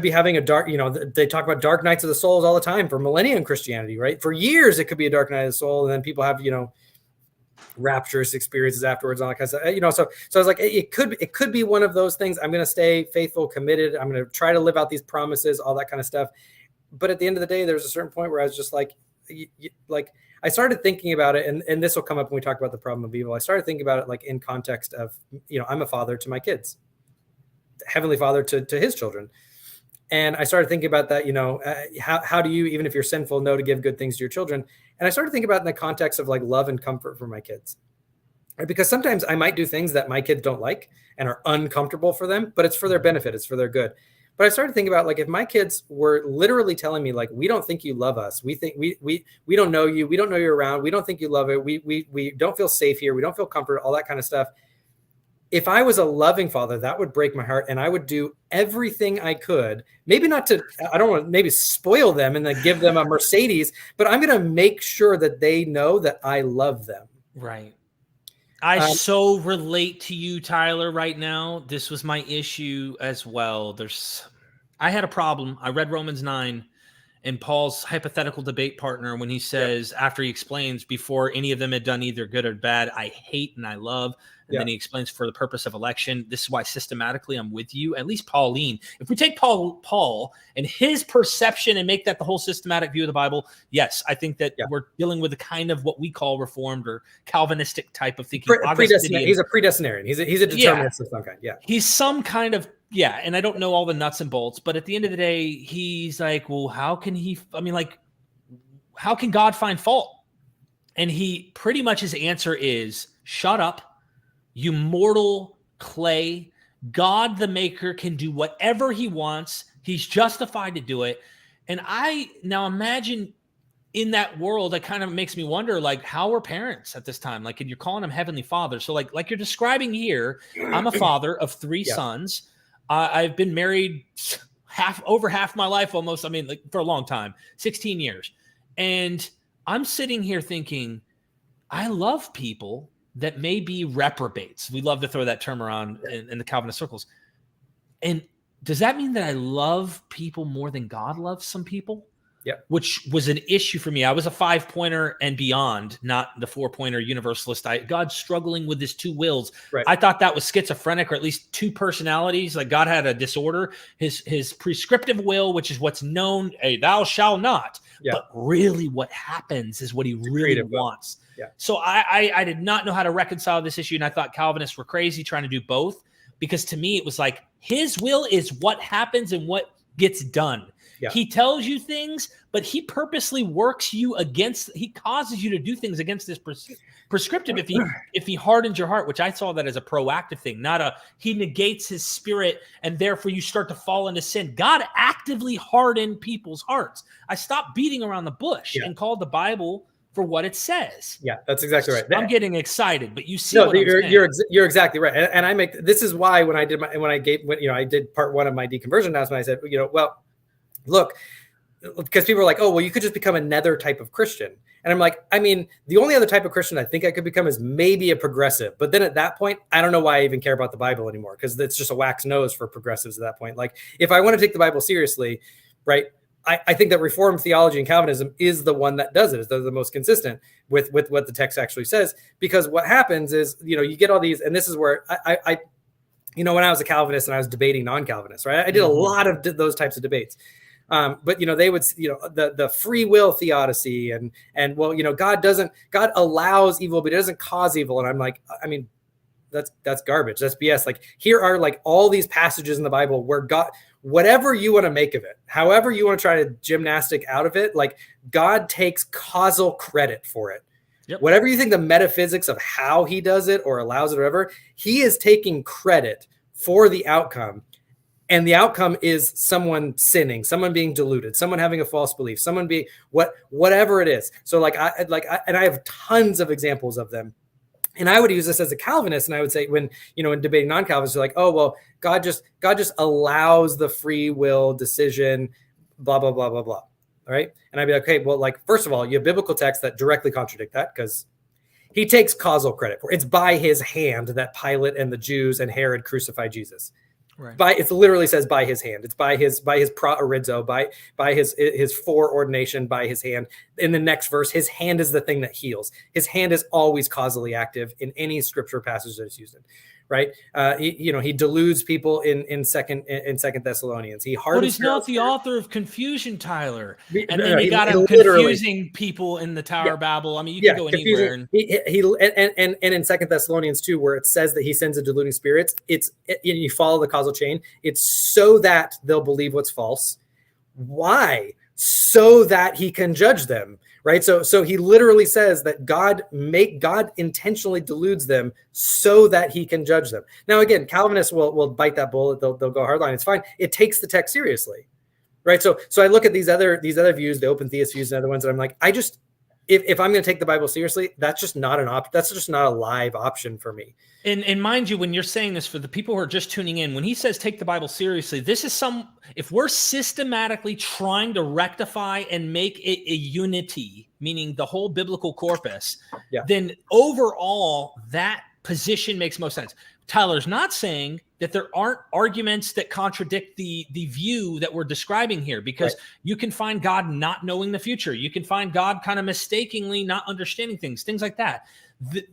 be having a dark, they talk about dark nights of the souls all the time for millennium Christianity, right? For years, it could be a dark night of the soul. And then people have, rapturous experiences afterwards, all that kind of stuff. So I was like, it could be one of those things. I'm going to stay faithful, committed. I'm going to try to live out these promises, all that kind of stuff. But at the end of the day, there's a certain point where I was just like I started thinking about it, and this will come up when we talk about the problem of evil. I started thinking about it like in context of, I'm a father to my kids, Heavenly Father to his children. And I started thinking about that, how do you, even if you're sinful, know to give good things to your children? And I started thinking about it in the context of like love and comfort for my kids. Right? Because sometimes I might do things that my kids don't like and are uncomfortable for them, but it's for their benefit. It's for their good. But I started thinking about like, if my kids were literally telling me like, we don't think you love us. We think we don't know you. We don't know you're around. We don't think you love it. We don't feel safe here. We don't feel comfort, all that kind of stuff. If I was a loving father, that would break my heart, and I would do everything I could, maybe not to, I don't want to maybe spoil them and then give them a Mercedes, but I'm going to make sure that they know that I love them. Right. I so relate to you, Tyler, right now. This was my issue as well. I had a problem. I read Romans 9, and Paul's hypothetical debate partner, when he says, after he explains, before any of them had done either good or bad, I hate and I love. And then he explains, for the purpose of election, this is why systematically I'm with you, at least Pauline. If we take Paul and his perception and make that the whole systematic view of the Bible, yes, I think that we're dealing with a kind of what we call Reformed or Calvinistic type of thinking. He's a predestinarian. He's a determinist of some kind. Yeah. He's some kind of, and I don't know all the nuts and bolts, but at the end of the day, he's like, well, how can God find fault? And he pretty much, his answer is, shut up. You mortal clay. God, the maker, can do whatever he wants. He's justified to do it. And I now imagine in that world, it kind of makes me wonder, like, how were parents at this time? Like, and you're calling them Heavenly Father. So like you're describing here, I'm a father of 3 sons. I've been married over half my life almost. I mean, like, for a long time, 16 years. And I'm sitting here thinking, I love people that may be reprobates. We love to throw that term around in the Calvinist circles. And does that mean that I love people more than God loves some people? which was an issue for me. I was a 5-pointer and beyond, not the 4-pointer universalist. God's struggling with his two wills. Right. I thought that was schizophrenic, or at least two personalities. Like God had a disorder. His prescriptive will, which is what's known, hey, thou shalt not. Yeah. But really what happens is what he really wants. Yeah. So I did not know how to reconcile this issue, and I thought Calvinists were crazy trying to do both, because to me it was like his will is what happens and what gets done. Yeah. He tells you things, but he purposely works you against, he causes you to do things against this prescriptive if he hardens your heart, which I saw that as a proactive thing, not a, he negates his spirit and therefore you start to fall into sin. God actively hardened people's hearts. I stopped beating around the bush and called the Bible for what it says. Yeah, that's exactly right. I'm getting excited, but you see, you're exactly right. And I make, this is why when I did part 1 of my deconversion announcement, I said, well, look, because people are like, oh, well, you could just become another type of Christian. And I'm like, I mean, the only other type of Christian I think I could become is maybe a progressive. But then at that point, I don't know why I even care about the Bible anymore, because it's just a wax nose for progressives at that point. Like, if I want to take the Bible seriously, right, I think that Reformed theology and Calvinism is the one that does it. They're the most consistent with what the text actually says. Because what happens is, you get all these, and this is where I when I was a Calvinist and I was debating non-Calvinists, right? I did a lot of those types of debates. But they would, the free will theodicy and well, God allows evil, but he doesn't cause evil. And I'm like, I mean, that's garbage. That's BS. Like, here are like all these passages in the Bible where God, whatever you want to make of it, however you want to try to gymnastic out of it, like God takes causal credit for it. Yep. Whatever you think the metaphysics of how he does it or allows it or whatever, he is taking credit for the outcome. And the outcome is someone sinning, someone being deluded, someone having a false belief, someone being whatever it is. So I have tons of examples of them. And I would use this as a Calvinist, and I would say when debating non-Calvinists, they're like, oh, well, God just allows the free will decision, blah, blah, blah, blah, blah. All right. And I'd be like, okay, well, like, first of all, you have biblical texts that directly contradict that, because he takes causal credit for it. It's by his hand that Pilate and the Jews and Herod crucified Jesus. Right. It literally says by his hand. It's by his proorizo, by his foreordination, by his hand. In the next verse, his hand is the thing that heals. His hand is always causally active in any scripture passage that it's used in. Right. He deludes people in second Thessalonians. But he's not the author of confusion, Tyler. And then he got him confusing people in the Tower of Babel. I mean, you can go anywhere. And in Second Thessalonians 2, where it says that he sends a deluding spirits, you follow the causal chain. It's so that they'll believe what's false. Why? So that he can judge them. Right. So he literally says that God intentionally deludes them so that he can judge them. Now, again, Calvinists will bite that bullet. They'll go hardline. It's fine. It takes the text seriously. Right. So I look at these other views, the open theist views and other ones, and I'm like, if I'm going to take the Bible seriously, that's just not that's just not a live option for me. And mind you, when you're saying this, for the people who are just tuning in, when he says take the Bible seriously, this is if we're systematically trying to rectify and make it a unity, meaning the whole biblical corpus, then overall that position makes most sense. Tyler's not saying that there aren't arguments that contradict the view that we're describing here, because you can find God not knowing the future. You can find God kind of mistakenly not understanding things like that.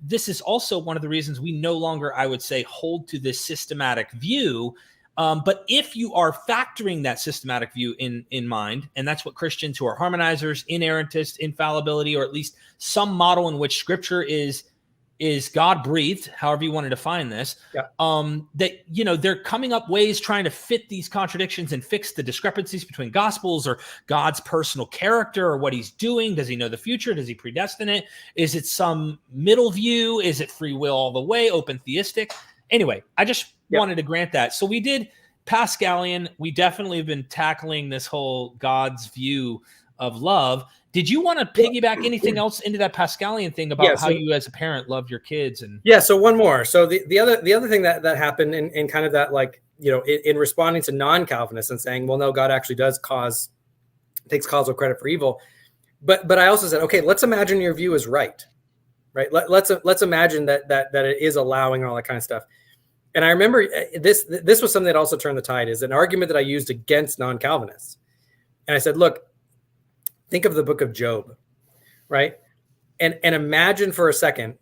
This is also one of the reasons we no longer, I would say, hold to this systematic view. But if you are factoring that systematic view in mind, and that's what Christians who are harmonizers, inerrantists, infallibility, or at least some model in which scripture is God breathed, however you want to define this, that, they're coming up ways trying to fit these contradictions and fix the discrepancies between gospels or God's personal character or what he's doing. Does he know the future? Does he predestine it? Is it some middle view? Is it free will all the way, open theistic? Anyway, I just wanted to grant that. So we did Pascalian. We definitely have been tackling this whole God's view of love. Did you want to piggyback anything else into that Pascalian thing about how you as a parent love your kids? And so one more. So the other thing that happened in kind of that, like, in responding to non-Calvinists and saying, well, no, God actually takes causal credit for evil. But I also said, okay, let's imagine your view is right. Let's imagine that it is allowing all that kind of stuff. And I remember this was something that also turned the tide, is an argument that I used against non-Calvinists. And I said, look, think of the book of Job, right? And imagine for a second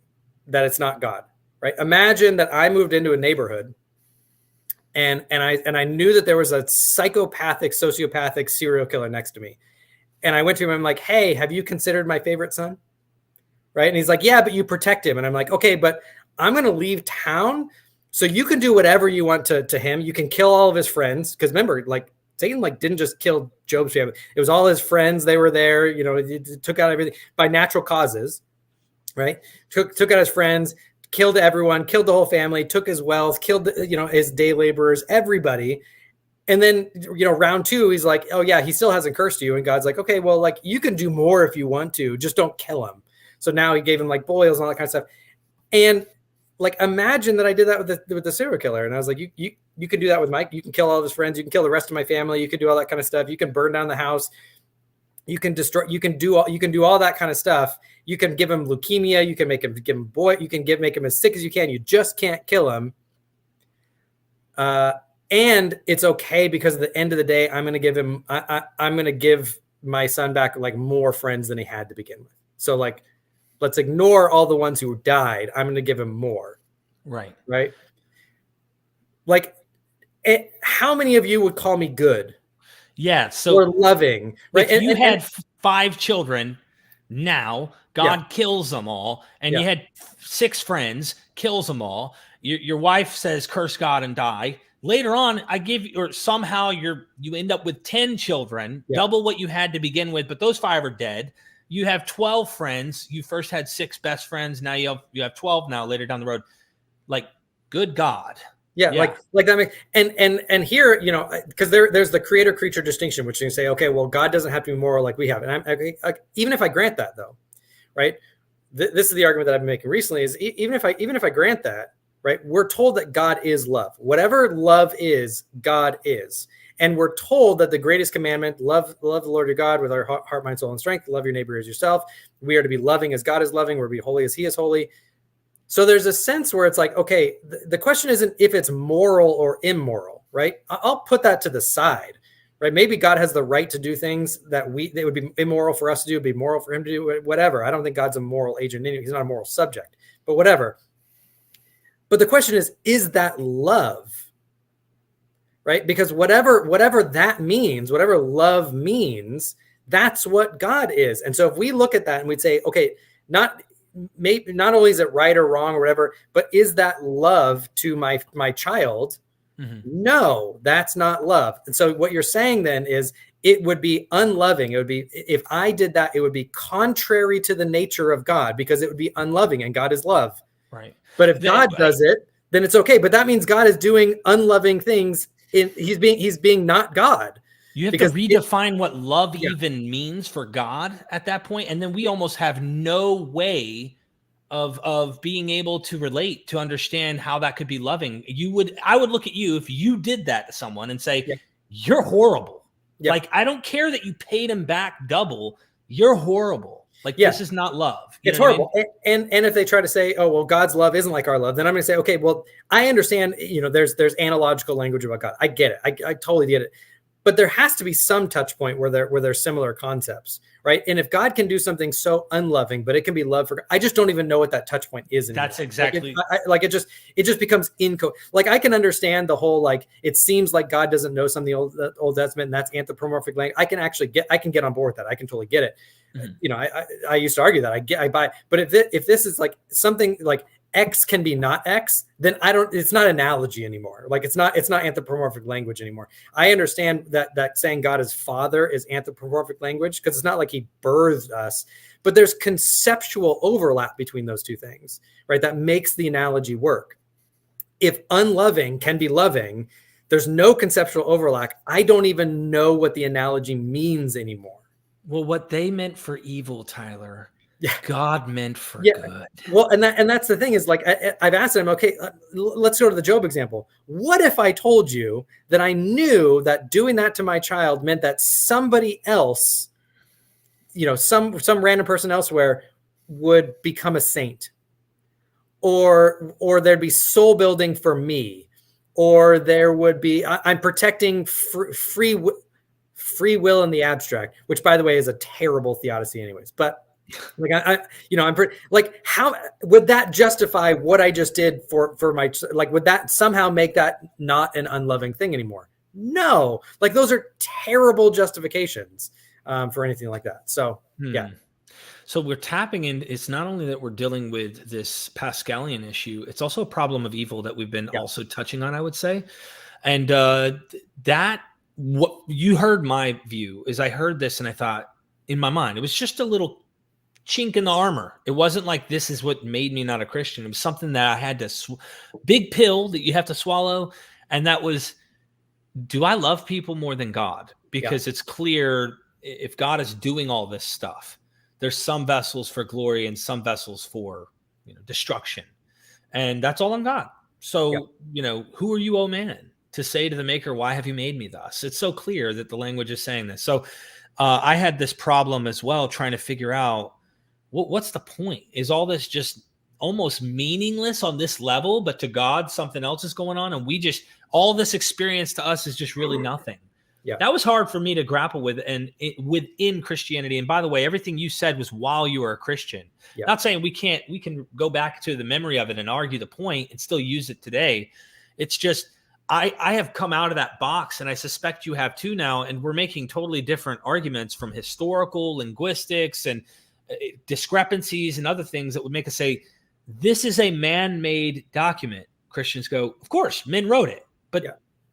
that it's not God, right? Imagine that I moved into a neighborhood and I knew that there was a psychopathic, sociopathic serial killer next to me. And I went to him, I'm like, hey, have you considered my favorite son? Right? And he's like, yeah, but you protect him. And I'm like, okay, but I'm going to leave town so you can do whatever you want to him. You can kill all of his friends. Because remember, like Satan didn't just kill Job's family. It was all his friends. They were there. He took out everything by natural causes, right? Took out his friends, killed everyone, killed the whole family, took his wealth, killed his day laborers, everybody. And then, round 2, he's like, oh yeah, he still hasn't cursed you. And God's like, okay, well, like you can do more if you want to, just don't kill him. So now he gave him like boils and all that kind of stuff. And like, imagine that I did that with the serial killer. And I was like, you can do that with Mike. You can kill all of his friends. You can kill the rest of my family. You can do all that kind of stuff. You can burn down the house. You can destroy, you can do all that kind of stuff. You can give him leukemia. You can make him make him as sick as you can. You just can't kill him. And it's okay because at the end of the day, I'm going to give my son back like more friends than he had to begin with. So like, let's ignore all the ones who died. I'm going to give him more. Right. Right. Like, how many of you would call me good? Yeah. So or loving, right? If you had 5 children now, God kills them all. And you had 6 friends, kills them all. Your wife says, curse God and die. Later on, somehow you end up with 10 children, double what you had to begin with, but those 5 are dead. You have 12 friends. You first had 6 best friends. Now you have 12 now later down the road. Like, good God. Yeah. Like that makes, and here, because there's the creator creature distinction, which you can say, okay, well, God doesn't have to be moral like we have. And even if I grant that though, right? This is the argument that I've been making recently is even if I grant that, right? We're told that God is love. Whatever love is, God is. And we're told that the greatest commandment, love the Lord your God with our heart, mind, soul, and strength. Love your neighbor as yourself. We are to be loving as God is loving. We're to be holy as he is holy. So there's a sense where it's like, okay, the question isn't if it's moral or immoral, right? I'll put that to the side, right? Maybe God has the right to do things that would be immoral for us to do, be moral for him to do, whatever. I don't think God's a moral agent. He's not a moral subject, but whatever. But the question is that love? Right? Because whatever that means, whatever love means, that's what God is. And so if we look at that and we'd say, okay, not only is it right or wrong or whatever, but is that love to my child? Mm-hmm. No, that's not love. And so what you're saying then is it would be unloving. It would be, if I did that, it would be contrary to the nature of God because it would be unloving and God is love. Right. But if God does it, then it's okay. But that means God is doing unloving things. He's being not God. You have to redefine what love even means for God at that point, and then we almost have no way of being able to relate to understand how that could be loving. I would look at you if you did that to someone and say, "You're horrible." Like, I don't care that you paid him back double. You're horrible. Like, this is not love. It's horrible. I mean? And if they try to say, oh, well, God's love isn't like our love, then I'm going to say, okay, well, I understand, there's analogical language about God. I get it. I totally get it. But there has to be some touch point where there's similar concepts, right? And if God can do something so unloving, but it can be love for God, I just don't even know what that touch point is anymore. That's exactly it just becomes like I can understand the whole, like, it seems like God doesn't know some of the Old Testament, and that's anthropomorphic language. I can get on board with that. I can totally get it. Mm-hmm. I used to argue that I buy, but if this is like something like X can be not X, then it's not analogy anymore. Like it's not anthropomorphic language anymore. I understand that saying God is Father is anthropomorphic language because it's not like he birthed us, but there's conceptual overlap between those two things, right? That makes the analogy work. If unloving can be loving, there's no conceptual overlap. I don't even know what the analogy means anymore. Well, what they meant for evil, Tyler, God meant for good. Well, and that's the thing is, like, I've asked him, okay, let's go to the Job example. What if I told you that I knew that doing that to my child meant that somebody else, some random person elsewhere would become a saint, or there'd be soul building for me, or there would be, I'm protecting free free will in the abstract, which by the way is a terrible theodicy anyways. But like I'm pretty like, how would that justify what I just did for my, like, would that somehow make that not an unloving thing anymore? No, like those are terrible justifications for anything like that. So yeah. So we're tapping in. It's not only that we're dealing with this Pascalian issue, it's also a problem of evil that we've been also touching on, I would say. And that, what you heard my view is, I heard this and I thought in my mind, it was just a little chink in the armor. It wasn't like this is what made me not a Christian. It was something that I had to, big pill that you have to swallow. And that was, do I love people more than God? Because it's clear, if God is doing all this stuff, there's some vessels for glory and some vessels for, destruction. And that's all on God. So, who are you, oh man, to say to the maker, why have you made me thus? It's so clear that the language is saying this. So I had this problem as well, trying to figure out, what's the point? Is all this just almost meaningless on this level, but to God, something else is going on? And all this experience to us is just really nothing. Yeah. That was hard for me to grapple with, and within Christianity. And by the way, everything you said was while you were a Christian. Yeah. Not saying we can go back to the memory of it and argue the point and still use it today. It's just, I have come out of that box, and I suspect you have too now. And we're making totally different arguments from historical linguistics and discrepancies and other things that would make us say, this is a man-made document. Christians go, of course, men wrote it, but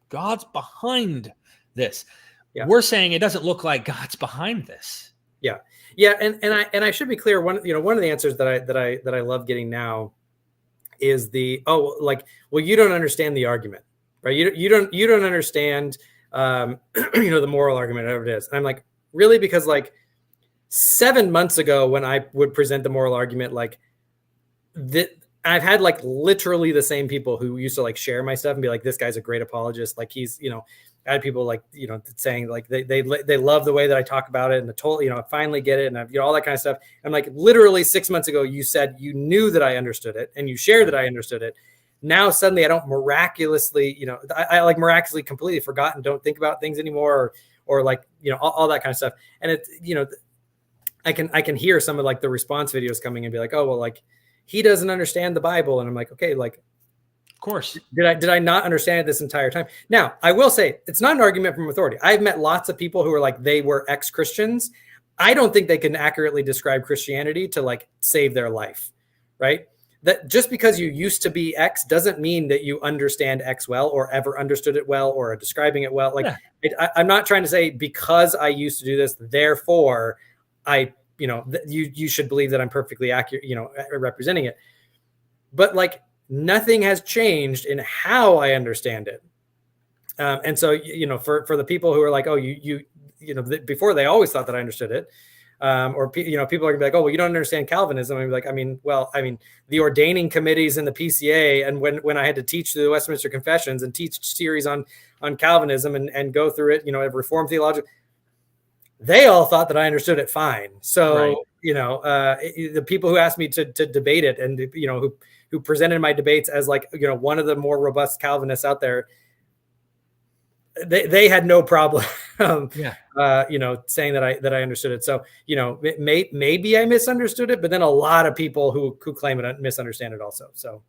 God's behind this. We're saying it doesn't look like God's behind this. And I should be clear. One of the answers that I love getting now is you don't understand the argument, right? You don't understand the moral argument, whatever it is. And I'm like, really? Because 7 months ago, when I would present the moral argument, I've had literally the same people who used to share my stuff and be like, this guy's a great apologist. He's, I had people saying they love the way that I talk about it, and I finally get it. And all that kind of stuff. I'm like, literally 6 months ago, you said you knew that I understood it and you shared that I understood it. Now suddenly I don't miraculously, I miraculously completely forgot and don't think about things anymore, or all that kind of stuff. And it's, I can hear some of the response videos coming and be like, oh, well, he doesn't understand the Bible. And I'm like, okay, of course. Did I not understand it this entire time? Now, I will say it's not an argument from authority. I've met lots of people who are they were ex-Christians. I don't think they can accurately describe Christianity to save their life, right? That just because you used to be X doesn't mean that you understand X well, or ever understood it well, or are describing it well. I'm not trying to say because I used to do this, therefore you should believe that I'm perfectly accurate, representing it. But nothing has changed in how I understand it. And so, for the people who are like, oh, before they always thought that I understood it. Or people are gonna be like, oh, well, you don't understand Calvinism. I'm like, the ordaining committees in the PCA, and when I had to teach the Westminster Confessions and teach series on Calvinism and go through it, Reformed theological, they all thought that I understood it fine. So, the people who asked me to debate it, and who presented my debates as one of the more robust Calvinists out there, they had no problem, saying that I understood it. So, maybe I misunderstood it, but then a lot of people who claim it misunderstand it also. So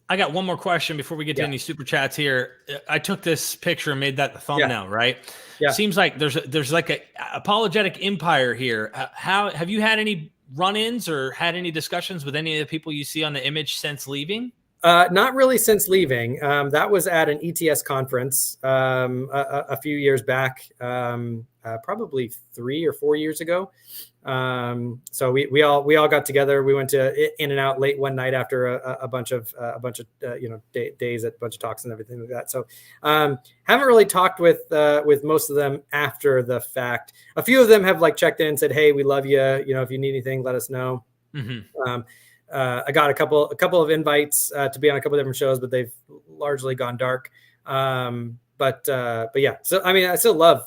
I got one more question before we get to any super chats here. I took this picture and made that the thumbnail, right? Yeah. Seems like there's a apologetic empire here. How have you had any run-ins or had any discussions with any of the people you see on the image since leaving? Not really since leaving. That was at an ETS conference a few years back, probably 3 or 4 years ago. So we all got together. We went to In and Out late one night after a bunch of days at a bunch of talks and everything like that. So haven't really talked with most of them after the fact. A few of them have checked in and said, "Hey, we love you. If you need anything, let us know." Mm-hmm. I got a couple of invites to be on a couple of different shows, but they've largely gone dark. But yeah, so I still love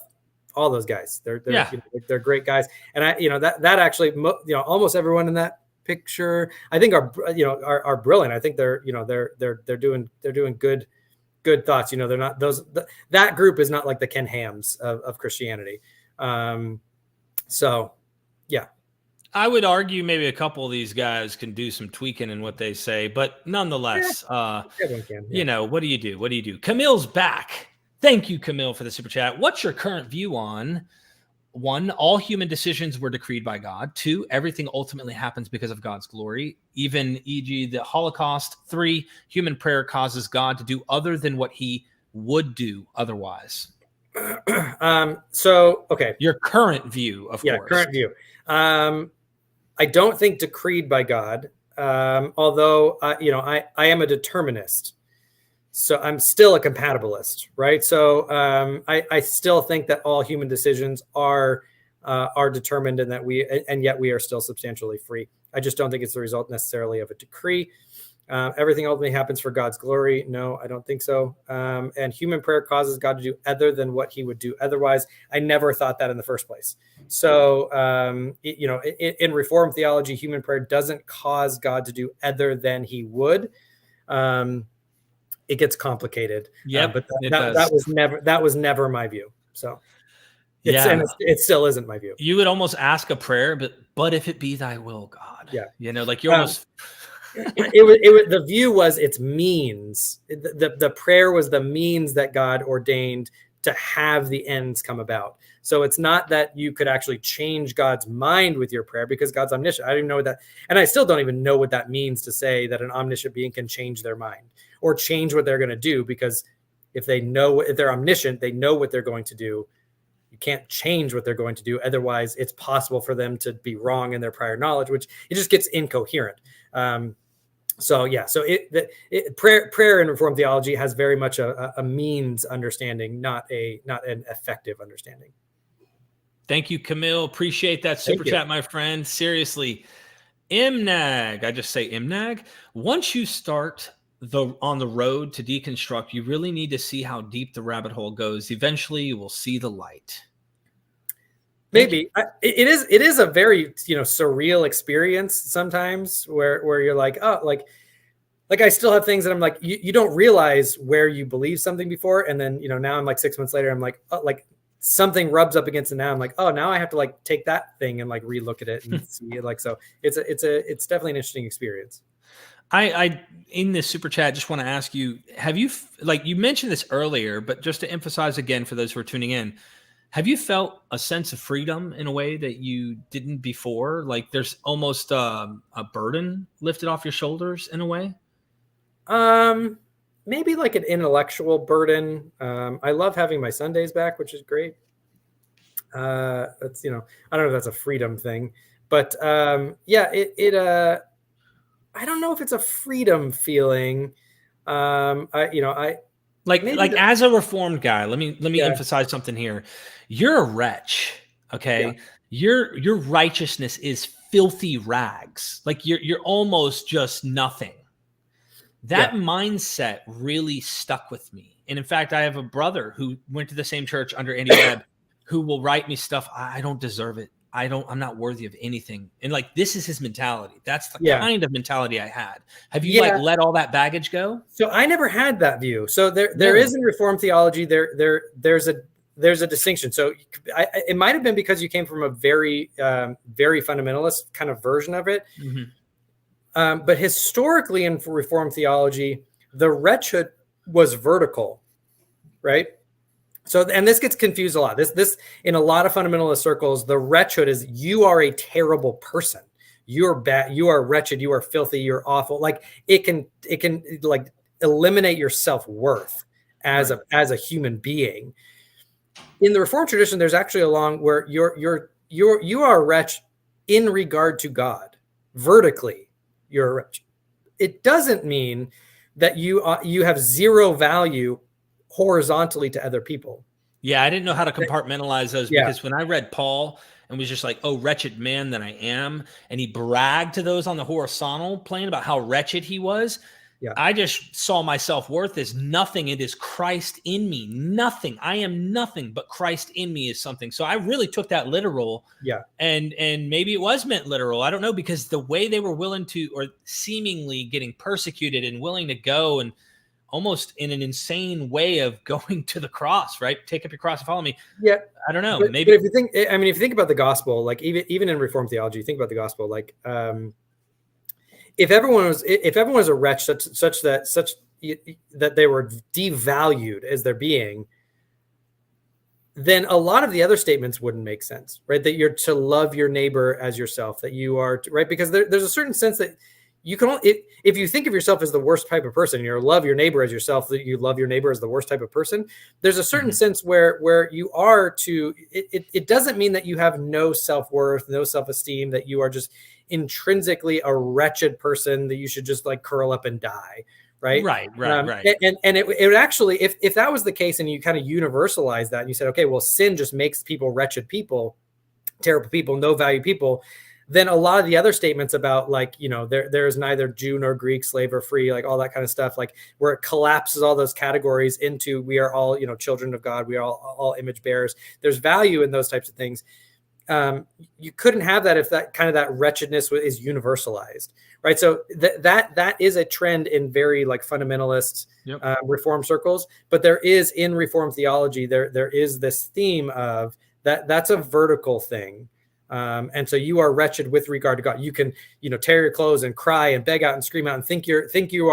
all those guys. They're great guys, and that actually almost everyone in that picture I think are brilliant. I think they're doing good good thoughts. You know, they're not that group is not like the Ken Hams of Christianity. So yeah. I would argue maybe a couple of these guys can do some tweaking in what they say, but nonetheless, you know, what do you do? What do you do? Camille's back. Thank you, Camille, for the super chat. What's your current view on 1, all human decisions were decreed by God. 2, everything ultimately happens because of God's glory, even e.g. the Holocaust. 3, human prayer causes God to do other than what he would do otherwise. So, okay. Your current view, of course. Current view. I don't think decreed by God, although, you know, I am a determinist. So I'm still a compatibilist, right? So I still think that all human decisions are determined, and that yet we are still substantially free. I just don't think it's the result necessarily of a decree. Everything ultimately happens for God's glory. No, I don't think so. And human prayer causes God to do other than what he would do otherwise. I never thought that in the first place. So, you know, in Reformed theology, human prayer doesn't cause God to do other than he would. It gets complicated. Yeah, but that was never my view. So and it still isn't my view. You would almost ask a prayer, but if it be thy will, God. Yeah. You know, like you're almost the view was its means. The prayer was the means that God ordained to have the ends come about. So it's not that you could actually change God's mind with your prayer, because God's omniscient. I don't even know what that, and I still don't even know what that means to say that an omniscient being can change their mind or change what they're going to do, because if they're omniscient, they know what they're going to do. You can't change what they're going to do. Otherwise, it's possible for them to be wrong in their prior knowledge, which it just gets incoherent. So prayer in Reformed theology has very much a means understanding, not an effective understanding. Thank you, Camille. Appreciate that super chat, my friend. Seriously, MNAG. I just say MNAG. Once you start on the road to deconstruct, you really need to see how deep the rabbit hole goes. Eventually, you will see the light. Maybe it is a very, you know, surreal experience sometimes where you're like, oh, like I still have things that I'm like, you don't realize where you believe something before, and then, you know, now I'm like 6 months later, I'm like, oh, like something rubs up against it. Now I'm like, oh, now I have to like take that thing and like relook at it and see it. Like, so it's definitely an interesting experience. I in this super chat just want to ask you, have you, like you mentioned this earlier, but just to emphasize again for those who are tuning in, have you felt a sense of freedom in a way that you didn't before? Like there's almost a burden lifted off your shoulders in a way? Maybe like an intellectual burden. I love having my Sundays back, which is great. That's, you know, I don't know if that's a freedom thing, but I don't know if it's a freedom feeling. As a Reformed guy, let me emphasize something here. You're a wretch. Okay. Yeah. Your righteousness is filthy rags. Like you're almost just nothing. That mindset really stuck with me. And in fact, I have a brother who went to the same church under Andy Webb who will write me stuff. I don't deserve it. I'm not worthy of anything. And like, this is his mentality. That's the kind of mentality I had. Have you like let all that baggage go? So I never had that view. So there is in Reformed theology, there's a distinction. So it might've been because you came from a very, very fundamentalist kind of version of it. Mm-hmm. But historically in Reformed theology, the wretched was vertical, right? So, and this gets confused a lot. This in a lot of fundamentalist circles, the wretched is you are a terrible person. You're bad. You are wretched. You are filthy. You're awful. Like it can like eliminate your self-worth as a human being. In the Reformed tradition, there's actually a long where you are a wretch in regard to God. Vertically, you're a wretch. It doesn't mean that you have zero value horizontally to other people. Yeah, I didn't know how to compartmentalize those because when I read Paul and was just like, oh, wretched man that I am, and he bragged to those on the horizontal plane about how wretched he was, I just saw my self-worth as nothing. It is Christ in me. Nothing. I am nothing, but Christ in me is something. So I really took that literal. Yeah. And maybe it was meant literal. I don't know, because the way they were willing to, or seemingly getting persecuted and willing to go and almost in an insane way of going to the cross, right? Take up your cross and follow me. Yeah. I don't know. But Maybe if you think about the gospel, like even in Reformed theology, you think about the gospel, like if everyone was a wretch such that they were devalued as their being, then a lot of the other statements wouldn't make sense, right? That you're to love your neighbor as yourself, that you are right, because there's a certain sense that you can if you think of yourself as the worst type of person, you love your neighbor as yourself, that you love your neighbor as the worst type of person. There's a certain sense where you are to it doesn't mean that you have no self-worth, no self-esteem, that you are just intrinsically a wretched person that you should just like curl up and die. Right. And it would actually, if that was the case and you kind of universalize that and you said, okay, well, sin just makes people wretched people, terrible people, no value people, then a lot of the other statements about like, there is neither Jew nor Greek, slave or free, like all that kind of stuff, like where it collapses all those categories into we are all, children of God, we are all image bearers. There's value in those types of things. You couldn't have that if that wretchedness is universalized, right? So that is a trend in very like fundamentalist Reformed circles, but there is in Reformed theology there is this theme of that's a vertical thing, and so you are wretched with regard to God. You can tear your clothes and cry and beg out and scream out and think you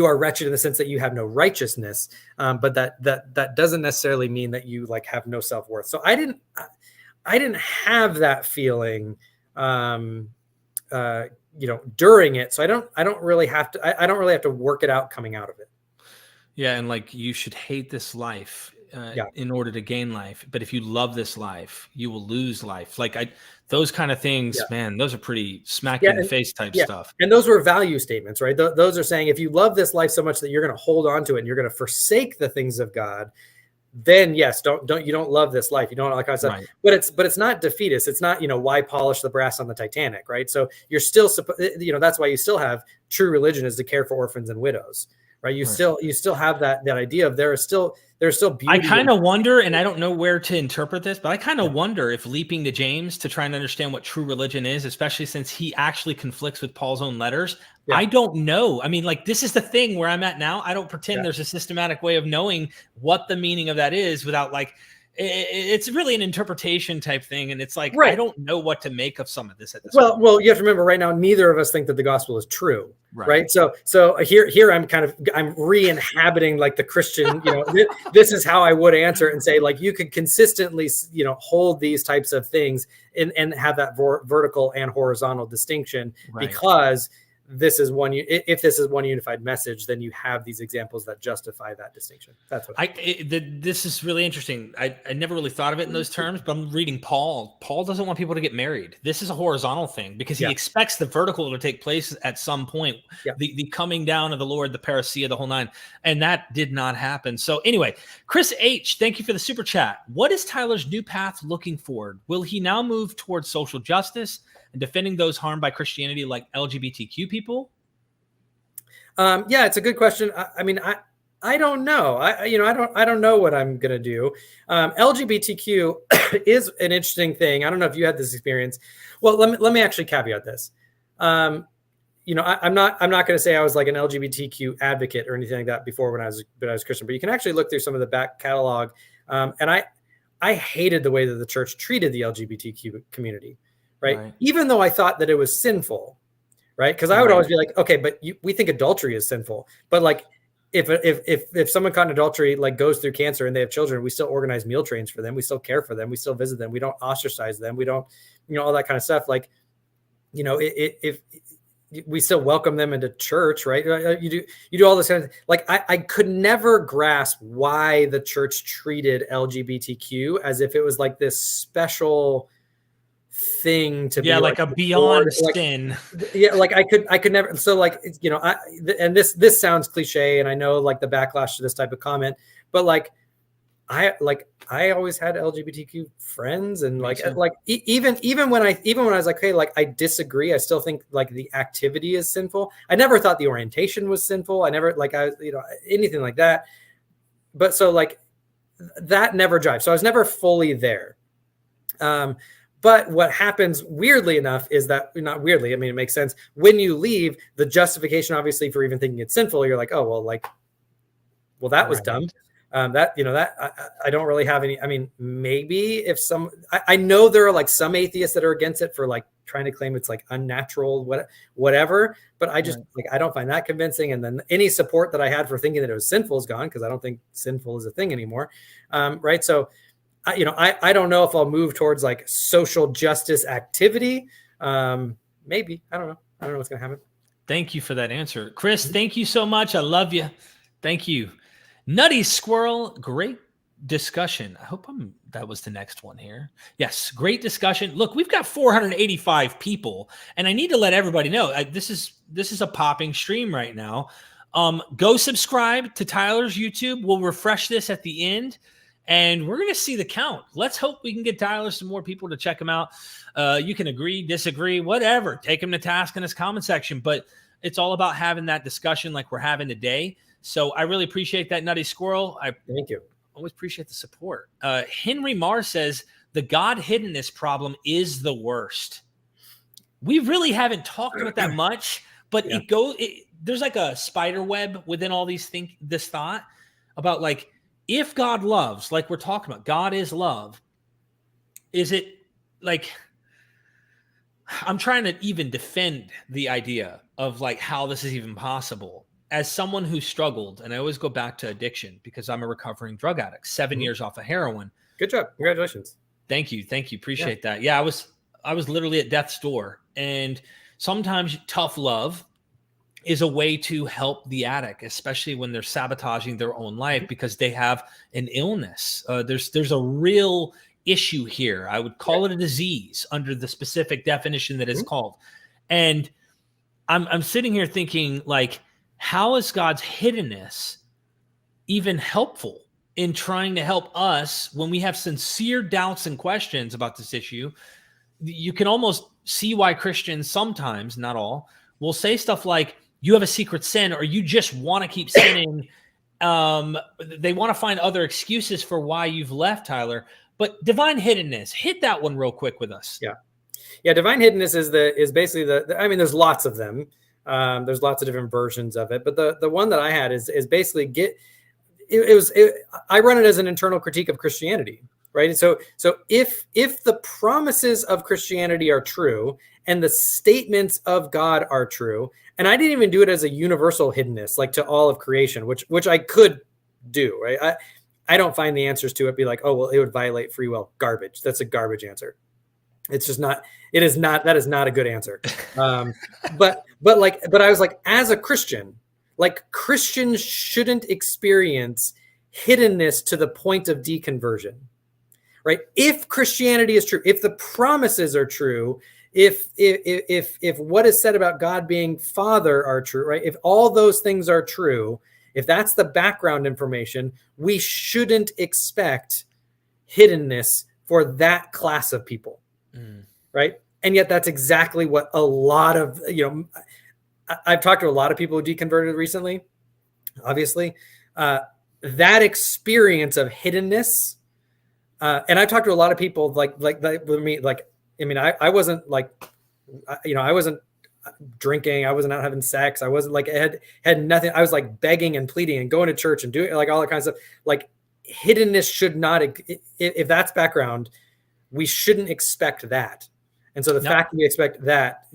are wretched in the sense that you have no righteousness, but that doesn't necessarily mean that you like have no self-worth. So I didn't have that feeling, during it. So I don't really have to work it out coming out of it. Yeah, and like you should hate this life in order to gain life, but if you love this life, you will lose life. Like those kind of things, man, those are pretty smack in the face type stuff. And those were value statements, right? Those are saying if you love this life so much that you're going to hold on to it and you're going to forsake the things of God, then yes, you don't love this life. You don't all that kind of stuff. Right. But it's not defeatist. It's not, why polish the brass on the Titanic, right? So you're still, that's why you still have true religion is to care for orphans and widows, right? You still have that idea of there's still beauty. I kind of wonder, and I don't know where to interpret this, but I kind of wonder if leaping to James to try and understand what true religion is, especially since he actually conflicts with Paul's own letters. Yeah. I don't know. I mean, like, this is the thing where I'm at now. I don't pretend there's a systematic way of knowing what the meaning of that is without like, it's really an interpretation type thing. And it's like, I don't know what to make of some of this at this point. Well, you have to remember right now, neither of us think that the gospel is true. Right. So here I'm re-inhabiting like the Christian, this is how I would answer and say, like, you could consistently, hold these types of things and have that vertical and horizontal distinction because this is if this is one unified message, then you have these examples that justify that distinction. That's what this is really interesting. I never really thought of it in those terms, but I'm reading Paul. Paul doesn't want people to get married. This is a horizontal thing because he expects the vertical to take place at some point. Yeah. The coming down of the Lord, the parousia, the whole nine. And that did not happen. So anyway, Chris H., thank you for the super chat. What is Tyler's new path looking forward? Will he now move towards social justice and defending those harmed by Christianity like LGBTQ people? It's a good question. I don't know. I don't know what I'm going to do. LGBTQ is an interesting thing. I don't know if you had this experience. Well, let me actually caveat this. I'm not going to say I was like an LGBTQ advocate or anything like that before when I was Christian, but you can actually look through some of the back catalog. And I hated the way that the church treated the LGBTQ community. Right. Even though I thought that it was sinful, right? Because I would always be like, okay, but we think adultery is sinful. But like, if someone caught in adultery, like goes through cancer and they have children, we still organize meal trains for them. We still care for them. We still visit them. We don't ostracize them. We don't, all that kind of stuff. Like, if we still welcome them into church, right? You do all this kind of like, I could never grasp why the church treated LGBTQ as if it was like this special thing to be like a beyond sin. I could never. So like, and this sounds cliche and I know like the backlash to this type of comment, but like, I always had LGBTQ friends and even when I was like, hey, like I disagree. I still think like the activity is sinful. I never thought the orientation was sinful. I never anything like that. But so like that never jived. So I was never fully there. But what happens, weirdly enough, is that, not weirdly, I mean, it makes sense. When you leave, the justification, obviously, for even thinking it's sinful, you're like, oh, well, that was dumb. I don't really have any. I mean, maybe if I know there are like some atheists that are against it for like trying to claim it's like unnatural, whatever. But I just I don't find that convincing. And then any support that I had for thinking that it was sinful is gone, because I don't think sinful is a thing anymore. Right. So, I don't know if I'll move towards like social justice activity. Maybe. I don't know. I don't know what's going to happen. Thank you for that answer, Chris. Thank you so much. I love you. Thank you. Nutty Squirrel, great discussion. I hope that was the next one here. Yes, great discussion. Look, we've got 485 people, and I need to let everybody know this is a popping stream right now. Go subscribe to Tyler's YouTube. We'll refresh this at the end, and we're going to see the count. Let's hope we can get Tyler some more people to check him out. You can agree, disagree, whatever. Take him to task in his comment section, but it's all about having that discussion like we're having today. So I really appreciate that, Nutty Squirrel. Thank you. Always appreciate the support. Henry Marr says the God hiddenness problem is the worst. We really haven't talked about that much, but there's like a spider web within all these this thought about like, if God loves, like we're talking about, God is love. Is it like, I'm trying to even defend the idea of like how this is even possible. As someone who struggled, and I always go back to addiction because I'm a recovering drug addict, 7 years off of heroin. Good job. Congratulations. Thank you. Appreciate that. Yeah, I was literally at death's door. And sometimes tough love is a way to help the addict, especially when they're sabotaging their own life because they have an illness. There's a real issue here. I would call it a disease under the specific definition that is called. And I'm sitting here thinking like, how is God's hiddenness even helpful in trying to help us when we have sincere doubts and questions about this issue? You can almost see why Christians sometimes, not all, will say stuff like, you have a secret sin, or you just want to keep sinning. They want to find other excuses for why you've left, Tyler. But divine hiddenness, hit that one real quick with us. Yeah. Divine hiddenness is basically I mean, there's lots of them. There's lots of different versions of it, but the one that I had is basically I run it as an internal critique of Christianity, right? And so if the promises of Christianity are true and the statements of God are true, and I didn't even do it as a universal hiddenness, like to all of creation, which I could do, right? I don't find the answers to it be like, oh, well, it would violate free will. Garbage. That's a garbage answer. It's just not. It is not. That is not a good answer. But I was like, as a Christian, like Christians shouldn't experience hiddenness to the point of deconversion, right? If Christianity is true, if the promises are true, if what is said about God being Father are true, right? If all those things are true, if that's the background information, we shouldn't expect hiddenness for that class of people. Right. And yet that's exactly what a lot of, I've talked to a lot of people who deconverted recently, obviously, that experience of hiddenness. And I've talked to a lot of people like with me, like, I mean, I wasn't like, I wasn't drinking. I wasn't out having sex. I wasn't like, had nothing. I was like begging and pleading and going to church and doing like all that kind of stuff. Like hiddenness should not, if that's background, we shouldn't expect that. And so the fact that we expect that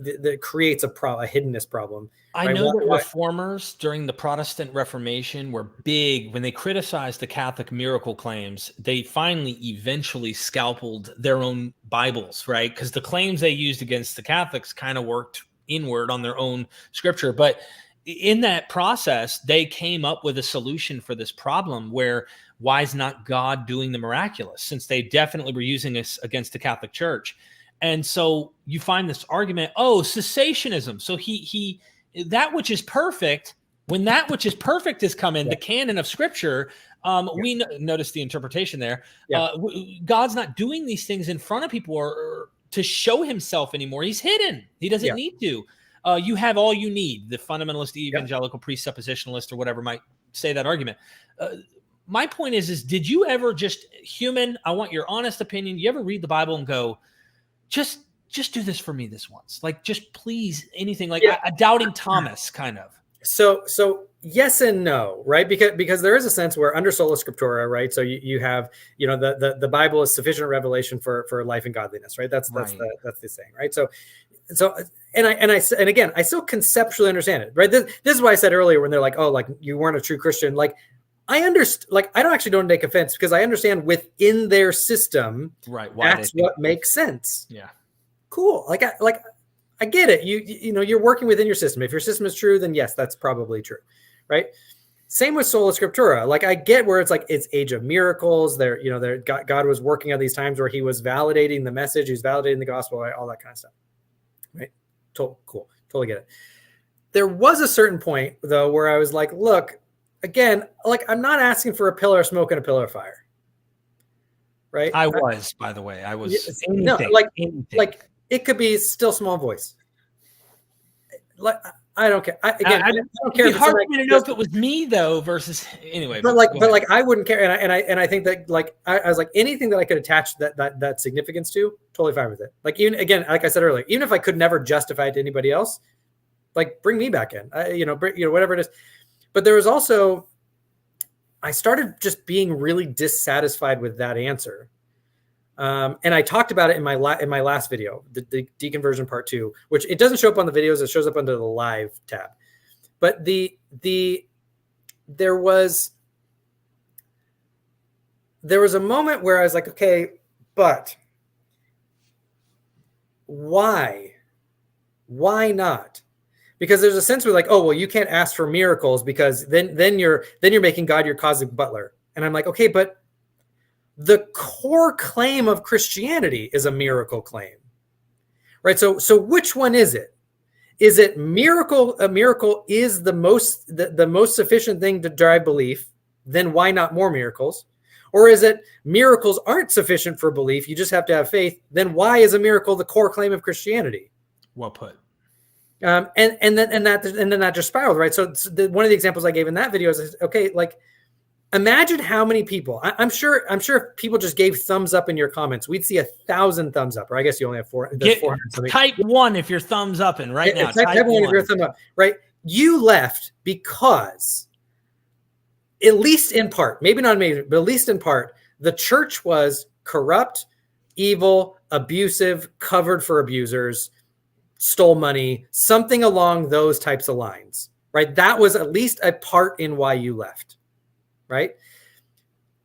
creates a hiddenness problem. I know that reformers during the Protestant Reformation were big when they criticized the Catholic miracle claims. They finally eventually scalpeled their own Bibles, right? Because the claims they used against the Catholics kind of worked inward on their own scripture. But in that process, they came up with a solution for this problem where why is not God doing the miraculous, since they definitely were using this against the Catholic Church. And so you find this argument, cessationism. So he that which is perfect, when that which is perfect has come in, the canon of Scripture, we notice the interpretation there. God's not doing these things in front of people or to show himself anymore. He's hidden. He doesn't need to. You have all you need. The fundamentalist, evangelical, presuppositionalist, or whatever might say that argument. My point is did you ever just I want your honest opinion. You ever read the Bible and go, just do this for me this once. Like, just please, anything, like a doubting Thomas kind of. So yes and no, right? Because there is a sense where under sola scriptura, right? So you have, the Bible is sufficient revelation for life and godliness, right? That's the saying, right? So and again, I still conceptually understand it, right? This is why I said earlier when they're like, oh, like you weren't a true Christian, like I understand, like I don't take offense because I understand within their system, right? That's what makes sense. Yeah, cool. I get it. You're working within your system. If your system is true, then yes, that's probably true, right? Same with sola scriptura. Like I get where it's like it's age of miracles. God was working at these times where he was validating the message, he's validating the gospel, right? All that kind of stuff, right? Cool. Totally get it. There was a certain point though where I was like, look, again, like I'm not asking for a pillar of smoke and a pillar of fire, right? I was, by the way, anything, no, like it could be still small voice. Like I don't care. I don't care. It'd be hard for me to know if it was me though versus anyway. But I wouldn't care. And I think that like I was like anything that I could attach that significance to, totally fine with it. Like even again, like I said earlier, even if I could never justify it to anybody else, like bring me back in. Whatever it is. But there was also, I started just being really dissatisfied with that answer. And I talked about it in my last video, the deconversion part 2, which it doesn't show up on the videos. It shows up under the live tab. But there was a moment where I was like, okay, but why not? Because there's a sense where like, oh, well, you can't ask for miracles because then you're making God your cosmic butler. And I'm like, okay, but the core claim of Christianity is a miracle claim, right? So which one is it? Is it miracle? A miracle is the most sufficient thing to drive belief. Then why not more miracles? Or is it miracles aren't sufficient for belief? You just have to have faith. Then why is a miracle the core claim of Christianity? Well put. And then that just spiraled, right? So one of the examples I gave in that video is okay, like imagine how many people. I'm sure if people just gave thumbs up in your comments, we'd see 1,000 thumbs up. Or I guess you only have 400. Type 1 if you're thumbs upping right now. Type 1 if you're thumb up. Right? You left because, at least in part, maybe not maybe, but at least in part, the church was corrupt, evil, abusive, covered for abusers, stole money, something along those types of lines, right? That was at least a part in why you left, right?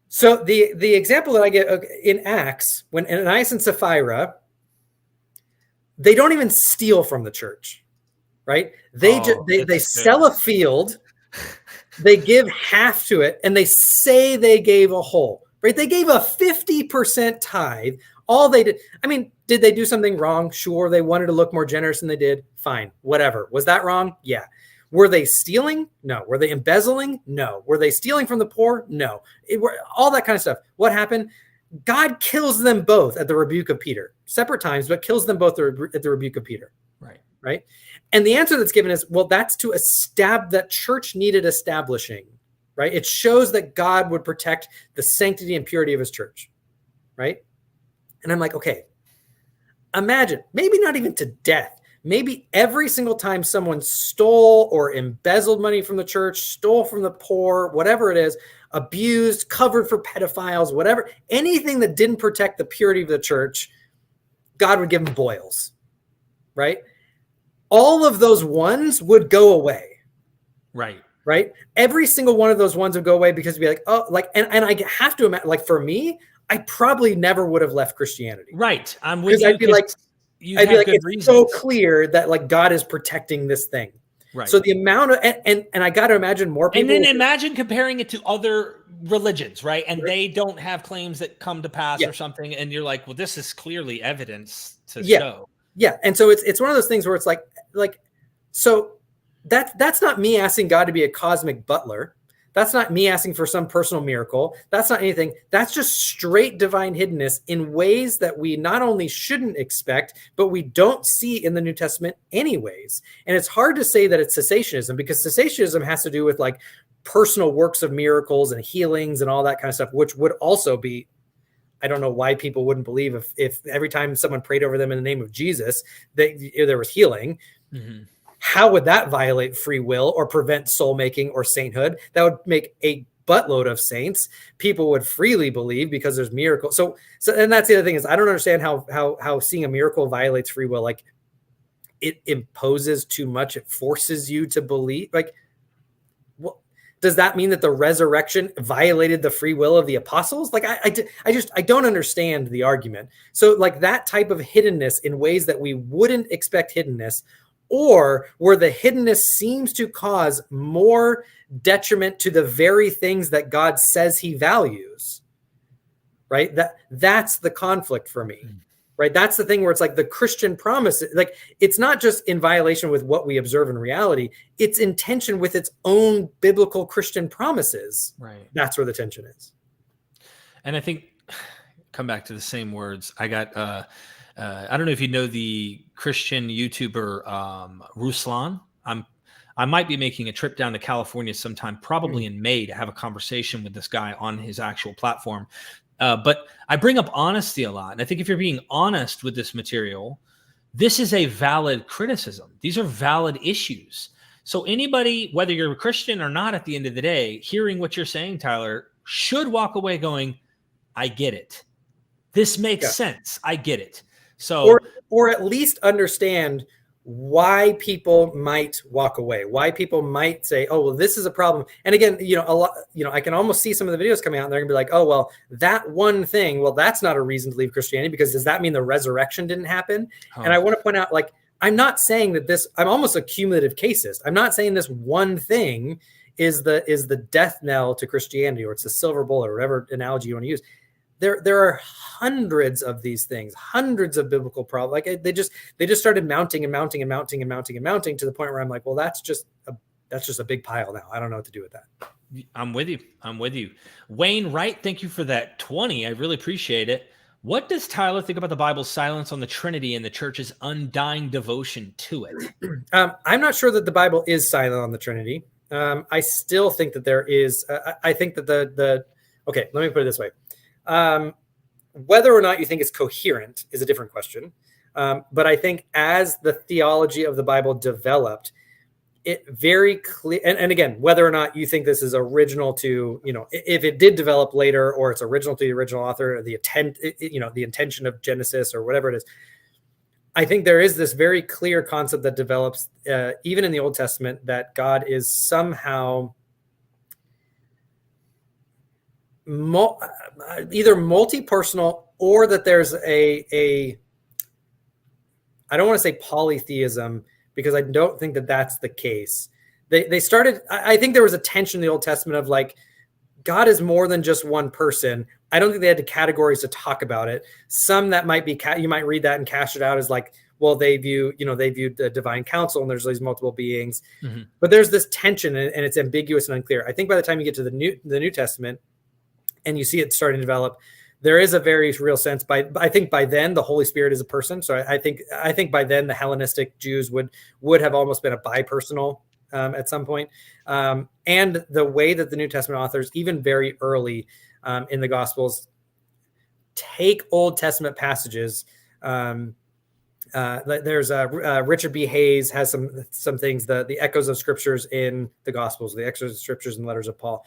So the example that I get in Acts, when Ananias and Sapphira, they don't even steal from the church, right? They sell a field, they give half to it, and they say they gave a whole, right? They gave a 50% tithe. All they did, I mean, did they do something wrong? Sure. They wanted to look more generous than they did. Fine. Whatever. Was that wrong? Yeah. Were they stealing? No. Were they embezzling? No. Were they stealing from the poor? No. All that kind of stuff. What happened? God kills them both at the rebuke of Peter. Separate times, but kills them both at the rebuke of Peter. Right. Right. And the answer that's given is, well, that's to establish that church needed establishing. Right. It shows that God would protect the sanctity and purity of his church. Right. And I'm like, okay, imagine, maybe not even to death. Maybe every single time someone stole or embezzled money from the church, stole from the poor, whatever it is, abused, covered for pedophiles, whatever, anything that didn't protect the purity of the church, God would give them boils, right? All of those ones would go away. Right. Right? Every single one of those ones would go away because it'd be like, oh, like, and I have to imagine, like for me, I probably never would have left Christianity. Right. I'm with you. I'd be like, it's reasons. so clear that like God is protecting this thing. Right. So the amount of, and I got to imagine more people. And then imagine comparing it to other religions, right? And they don't have claims that come to pass or something. And you're like, well, this is clearly evidence to show. Yeah. And so it's one of those things where it's like, so that's not me asking God to be a cosmic butler. That's not me asking for some personal miracle. That's not anything. That's just straight divine hiddenness in ways that we not only shouldn't expect, but we don't see in the New Testament anyways. And it's hard to say that it's cessationism because cessationism has to do with like personal works of miracles and healings and all that kind of stuff, which would also be, I don't know why people wouldn't believe if every time someone prayed over them in the name of Jesus, there was healing. Mm-hmm. How would that violate free will or prevent soul making or sainthood? That would make a buttload of saints. People would freely believe because there's miracles. So and that's the other thing is I don't understand how seeing a miracle violates free will. Like it imposes too much. It forces you to believe. Like, what does that mean that the resurrection violated the free will of the apostles? Like I don't understand the argument. So like that type of hiddenness in ways that we wouldn't expect hiddenness, or where the hiddenness seems to cause more detriment to the very things that God says he values, right? That's the conflict for me, right? That's the thing where it's like the Christian promise, like it's not just in violation with what we observe in reality, it's in tension with its own biblical Christian promises. Right. That's where the tension is. And I think, come back to the same words. I got, I don't know if you know the Christian YouTuber Ruslan. I might be making a trip down to California sometime, probably in May, to have a conversation with this guy on his actual platform. But I bring up honesty a lot. And I think if you're being honest with this material, this is a valid criticism. These are valid issues. So anybody, whether you're a Christian or not, at the end of the day, hearing what you're saying, Tyler, should walk away going, I get it. This makes sense. I get it. So, or at least understand why people might walk away, why people might say, oh, well, this is a problem. And again, I can almost see some of the videos coming out and they're gonna be like, oh, well, that one thing, well, that's not a reason to leave Christianity, because does that mean the resurrection didn't happen? And I want to point out, like, I'm not saying that I'm almost a cumulative casist. I'm not saying this one thing is the death knell to Christianity, or it's the silver bullet, or whatever analogy you want to use. There are hundreds of these things, hundreds of biblical problems. Like they just started mounting to the point where I'm like, well, that's just a big pile now. I don't know what to do with that. I'm with you. Wayne Wright, thank you for that 20. I really appreciate it. What does Tyler think about the Bible's silence on the Trinity and the church's undying devotion to it? I'm not sure that the Bible is silent on the Trinity. I still think that there is. I think that okay, let me put it this way. Whether or not you think it's coherent is a different question. But I think as the theology of the Bible developed, it very clear, and again, whether or not you think this is original to, if it did develop later, or it's original to the original author, or the intention of Genesis, or whatever it is, I think there is this very clear concept that develops even in the Old Testament, that God is somehow either multi-personal, or that there's I don't want to say polytheism, because I don't think that that's the case. They started, I think there was a tension in the Old Testament of like, God is more than just one person. I don't think they had the categories to talk about it. Some that might be, you might read that and cast it out as like, well, they viewed the divine council, and there's these multiple beings, but there's this tension, and it's ambiguous and unclear. I think by the time you get to the New Testament, and you see it starting to develop, there is a very real sense. I think by then the Holy Spirit is a person. So I think by then the Hellenistic Jews would have almost been a bipersonal at some point. And the way that the New Testament authors, even very early in the Gospels, take Old Testament passages. There's Richard B. Hayes has some things, the echoes of scriptures in the Gospels, the echoes of scriptures and letters of Paul.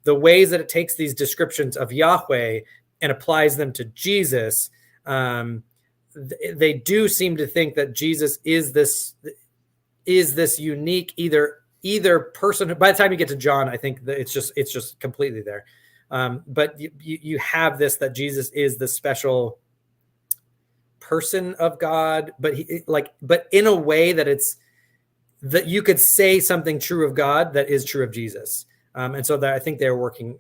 The ways that it takes these descriptions of Yahweh and applies them to Jesus, they do seem to think that Jesus is this unique either person. By the time you get to John, I think that it's just completely there. But you have this, that Jesus is the special person of God, but in a way that it's that you could say something true of God that is true of Jesus. And so that I think they're working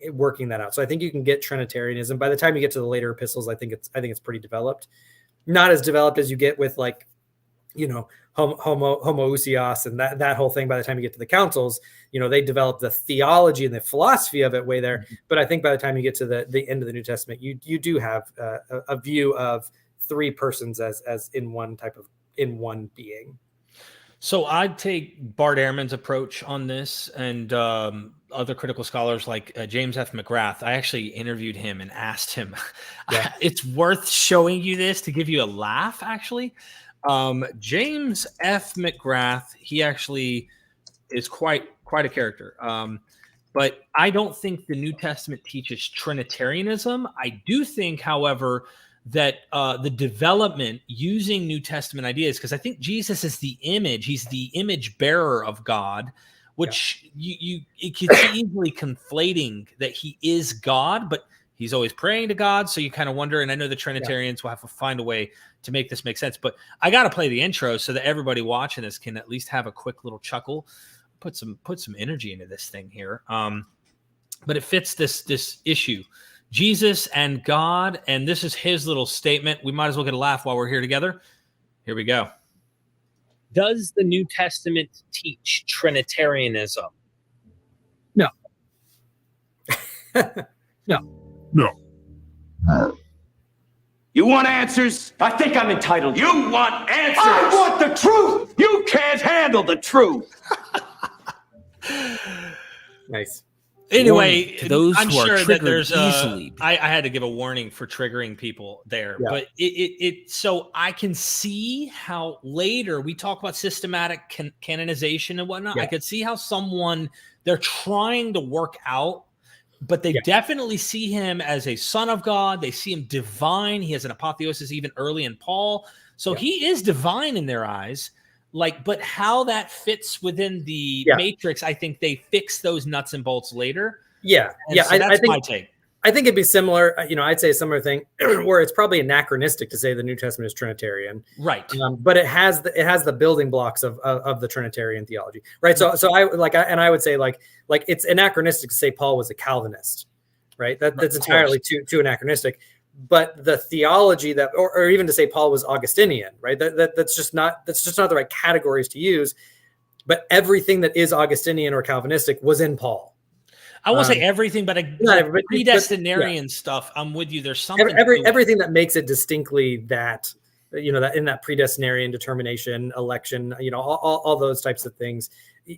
that out. So I think you can get Trinitarianism. By the time you get to the later epistles, I think it's pretty developed. Not as developed as you get with homoousios and that whole thing. By the time you get to the councils, they develop the theology and the philosophy of it way there. But I think by the time you get to the end of the New Testament, you do have a view of three persons as in one being. So I'd take Bart Ehrman's approach on this, and other critical scholars like James F. McGrath. I actually interviewed him and asked him. Yeah. It's worth showing you this to give you a laugh, actually. James F. McGrath, he actually is quite a character. But I don't think the New Testament teaches Trinitarianism. I do think, however, that the development using New Testament ideas, because I think Jesus is the image, he's the image bearer of God, which you could see easily conflating that he is God, but he's always praying to God. So you kind of wonder, and I know the Trinitarians will have to find a way to make this make sense, but I got to play the intro so that everybody watching this can at least have a quick little chuckle, put some energy into this thing here. But it fits this issue. Jesus and God, and this is his little statement. We might as well get a laugh while we're here together. Here we go. Does the New Testament teach Trinitarianism? No. No. You want answers? I think I'm entitled. You want answers? I want the truth! You can't handle the truth! Nice. Anyway, to those I'm who are sure that triggered there's easily. I had to give a warning for triggering people there, but so I can see how later we talk about systematic canonization and whatnot. I could see how they're trying to work out, but they definitely see him as a son of God. They see him divine. He has an apotheosis even early in Paul. So he is divine in their eyes. But how that fits within the matrix, I think they fix those nuts and bolts later. Yeah. So that's my take. I think it'd be similar. I'd say a similar thing where it's probably anachronistic to say the New Testament is Trinitarian, right? But it has the building blocks of the Trinitarian theology, right? So I would say like it's anachronistic to say Paul was a Calvinist, right? That's entirely too anachronistic. But the theology that, or even to say Paul was Augustinian, right? That's just not the right categories to use. But everything that is Augustinian or Calvinistic was in Paul. I won't say everything, but predestinarian stuff. I'm with you. There's something everything that makes it distinctly that that in that predestinarian determination, election, all those types of things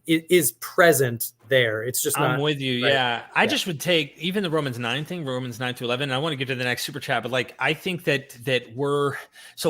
is present there. It's just I'm with you. Right? Yeah. I just would take even the Romans 9 thing, Romans 9-11. And I want to get to the next super chat, but I think that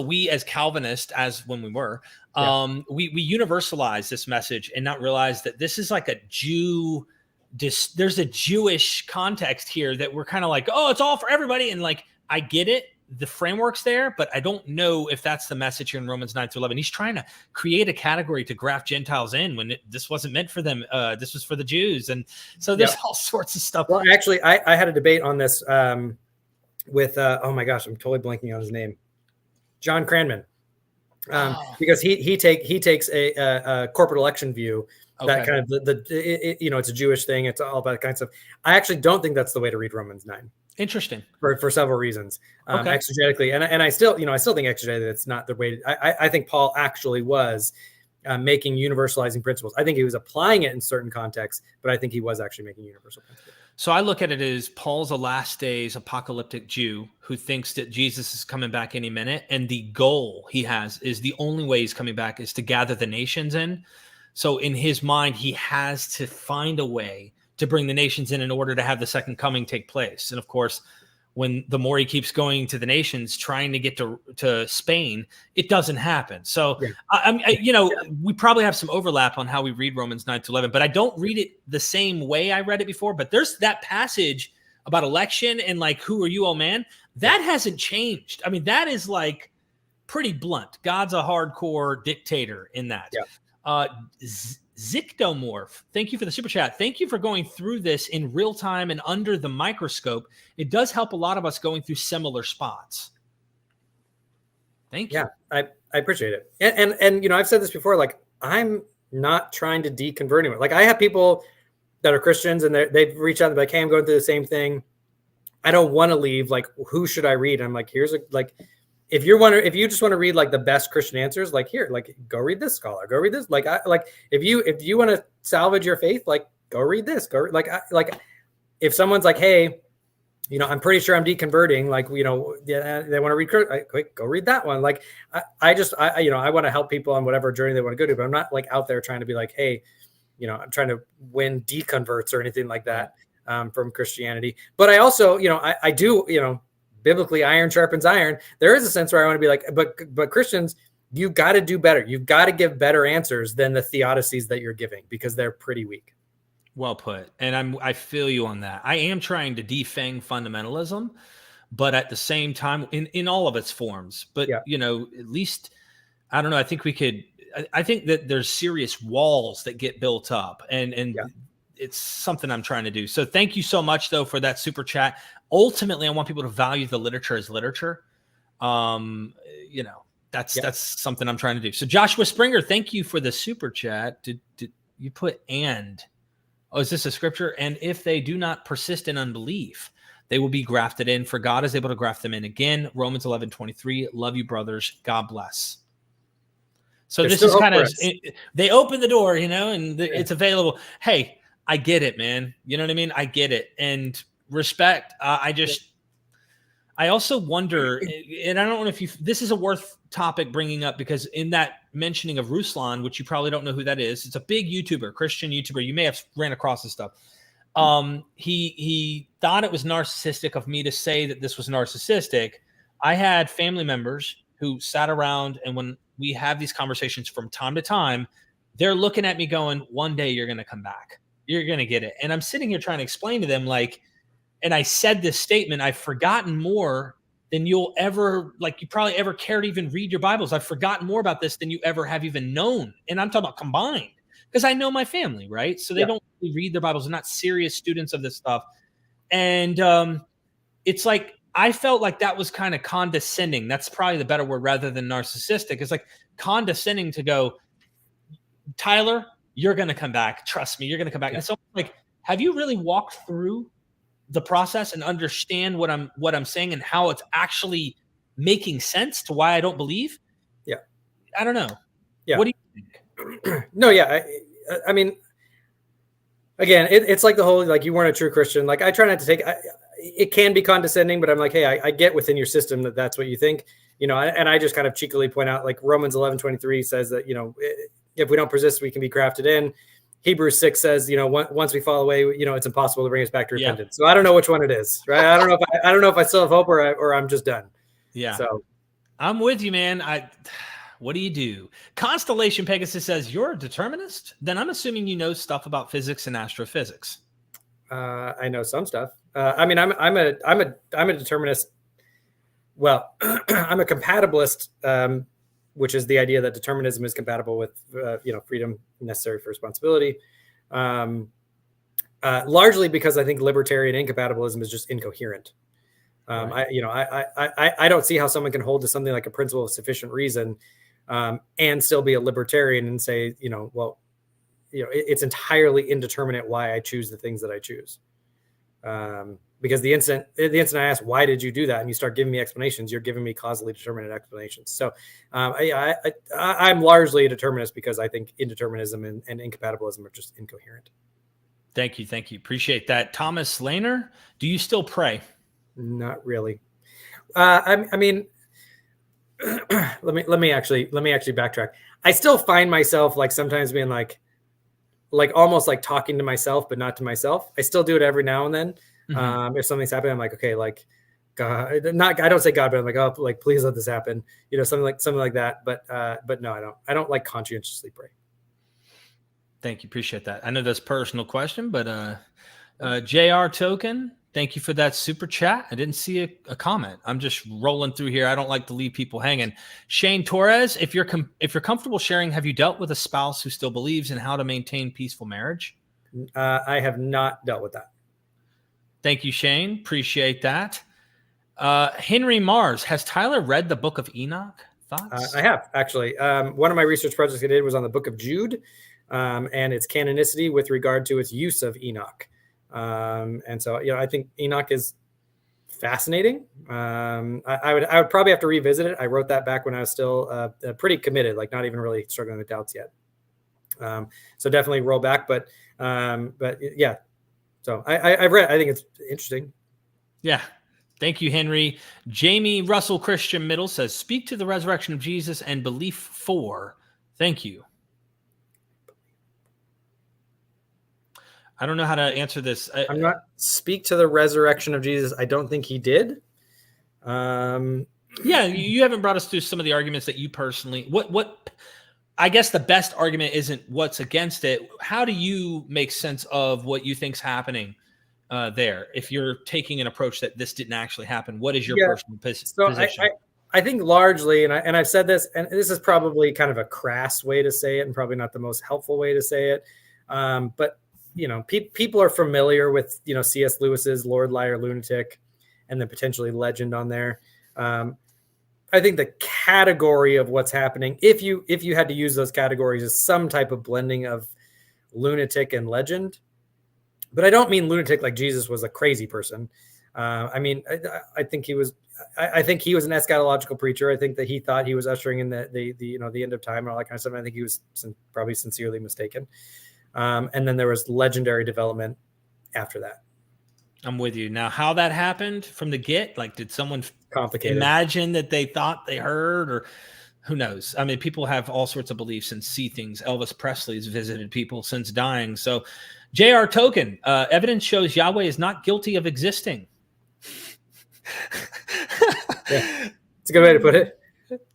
we as Calvinists, as when we were, we universalize this message and not realize that this is like a Jew. There's a Jewish context here that we're kind of like, oh, it's all for everybody. And I get it. The framework's there, but I don't know if that's the message here in Romans 9-11. He's trying to create a category to graft Gentiles in when this wasn't meant for them. This was for the Jews. And so there's all sorts of stuff. Well, actually, I had a debate on this with, oh my gosh, I'm totally blanking on his name. John Cranman. Because he takes a corporate election view. That kind of it's a Jewish thing. It's all that kind of stuff. I actually don't think that's the way to read Romans 9. Interesting. For several reasons, exegetically, and I still think exegetically it's not the way. I think Paul actually was making universalizing principles. I think he was applying it in certain contexts, but I think he was actually making universal principles. So I look at it as Paul's a last days apocalyptic Jew who thinks that Jesus is coming back any minute, and the goal he has is the only way he's coming back is to gather the nations in. So in his mind, he has to find a way to bring the nations in order to have the second coming take place. And of course, when the more he keeps going to the nations, trying to get to Spain, it doesn't happen. So, we probably have some overlap on how we read Romans 9-11, but I don't read it the same way I read it before. But there's that passage about election and who are you, oh man? That hasn't changed. I mean, that is pretty blunt. God's a hardcore dictator in that. Yeah. Zictomorph, thank you for the super chat. Thank you for going through this in real time and under the microscope. It does help a lot of us going through similar spots. Thank you. Yeah, I appreciate it. And I've said this before, I'm not trying to deconvert anyone. I have people that are Christians and they've reached out and be like, hey, I'm going through the same thing. I don't want to leave. Who should I read? And I'm like, here's if you just want to read the best Christian answers, go read this scholar, go read this. If you want to salvage your faith, go read this, if someone's like, hey, I'm pretty sure I'm deconverting. Like, they want to read, quick, go read that one. Like, I want to help people on whatever journey they want to go to, but I'm not like out there trying to be like, hey, I'm trying to win deconverts or anything like that from Christianity. But I also, I do, biblically iron sharpens iron. There is a sense where I want to be like, but Christians, you've got to do better. You've got to give better answers than the theodicies that you're giving, because they're pretty weak. Well put. And I feel you on that. I am trying to defang fundamentalism, but at the same time, in all of its forms. But, at least, I don't know, I think I think that there's serious walls that get built up, and it's something I'm trying to do. So thank you so much, though, for that super chat. Ultimately, I want people to value the literature as literature. That's something I'm trying to do. So Joshua Springer, thank you for the super chat. Did you put and? Oh, is this a scripture? And if they do not persist in unbelief, they will be grafted in, for God is able to graft them in again. Romans 11:23. Love you, brothers. God bless. So this is kind of, they open the door, and it's available. Hey, I get it, man. You know what I mean? I get it. And respect. I also wonder, and I don't know if this is a worth topic bringing up, because in that mentioning of Ruslan, which you probably don't know who that is, it's a big YouTuber, Christian YouTuber. You may have ran across this stuff. He thought it was narcissistic of me to say that this was narcissistic. I had family members who sat around, and when we have these conversations from time to time, they're looking at me going, one day you're going to come back. You're going to get it. And I'm sitting here trying to explain to them, like, and I said this statement, I've forgotten more than you'll ever, like, you probably ever care to even read your Bibles. I've forgotten more about this than you ever have even known. And I'm talking about combined, because I know my family, right? So they don't really read their Bibles. They're not serious students of this stuff. And it's like, I felt like that was kind of condescending. That's probably the better word, rather than narcissistic. It's like condescending to go, Tyler, you're going to come back. Trust me, you're going to come back. And so, like, have you really walked through the process and understand what I'm saying and how it's actually making sense to why I don't believe? Yeah. I don't know. Yeah. What do you think? No, yeah. I mean, again, it's like the whole, like, you weren't a true Christian. Like, I try not to take, it can be condescending, but I'm like, hey, I get within your system that that's what you think, and I just kind of cheekily point out, like, Romans 11:23 says that, if we don't persist, we can be grafted in. Hebrews 6 says, once we fall away, it's impossible to bring us back to repentance. So I don't know which one it is, right? I don't know if I still have hope or I'm just done. Yeah. So I'm with you, man. What do you do? Constellation Pegasus says, you're a determinist? Then I'm assuming you know stuff about physics and astrophysics. I know some stuff. I mean, I'm a determinist. Well, I'm a compatibilist, which is the idea that determinism is compatible with, freedom necessary for responsibility. Largely because I think libertarian incompatibilism is just incoherent. Right. I don't see how someone can hold to something like a principle of sufficient reason and still be a libertarian and say, it's entirely indeterminate why I choose the things that I choose. Because the instant I ask, why did you do that? And you start giving me explanations, you're giving me causally determinate explanations. So I'm largely a determinist because I think indeterminism and incompatibilism are just incoherent. Thank you. Appreciate that. Thomas Lehner, do you still pray? Not really. I mean, let me actually backtrack. I still find myself like sometimes being like almost like talking to myself, but not to myself. I still do it every now and then. Mm-hmm. If something's happening, I'm like, okay, like God, I don't say God, but I'm like, oh, like, please let this happen. Something like that. But no, I don't like conscientiously pray. Thank you. Appreciate that. I know that's a personal question, but JR Token, thank you for that super chat. I didn't see a comment. I'm just rolling through here. I don't like to leave people hanging. Shane Torres, if you're comfortable sharing, have you dealt with a spouse who still believes in how to maintain peaceful marriage? I have not dealt with that. Thank you, Shane. Appreciate that. Henry Mars, has Tyler read the Book of Enoch? Thoughts? I have, actually. One of my research projects I did was on the Book of Jude and its canonicity with regard to its use of Enoch. And so, I think Enoch is fascinating. I would probably have to revisit it. I wrote that back when I was still pretty committed, like not even really struggling with doubts yet. So definitely roll back, but yeah. So I've read, I think it's interesting. Yeah. Thank you, Henry. Jamie Russell Christian Middle says, speak to the resurrection of Jesus and belief 4. Thank you. I don't know how to answer this. I'm not speak to the resurrection of Jesus. I don't think he did. Yeah, you haven't brought us through some of the arguments that you personally, what I guess the best argument isn't what's against it. How do you make sense of what you think's happening there? If you're taking an approach that this didn't actually happen, what is your personal position? I think largely, and I've said this, and this is probably kind of a crass way to say it and probably not the most helpful way to say it. But, people are familiar with, C.S. Lewis's Lord, Liar, Lunatic, and then potentially Legend on there. I think the category of what's happening, if you had to use those categories, is some type of blending of lunatic and legend. But I don't mean lunatic like Jesus was a crazy person. I think he was. I think he was an eschatological preacher. I think that he thought he was ushering in the end of time and all that kind of stuff. I think he was probably sincerely mistaken. And then there was legendary development after that. I'm with you. Now, how that happened from the get, like, did someone imagine that they thought they heard, or who knows? I mean, people have all sorts of beliefs and see things. Elvis Presley's visited people since dying. So J.R. Token, evidence shows Yahweh is not guilty of existing. Yeah, it's a good way to put it.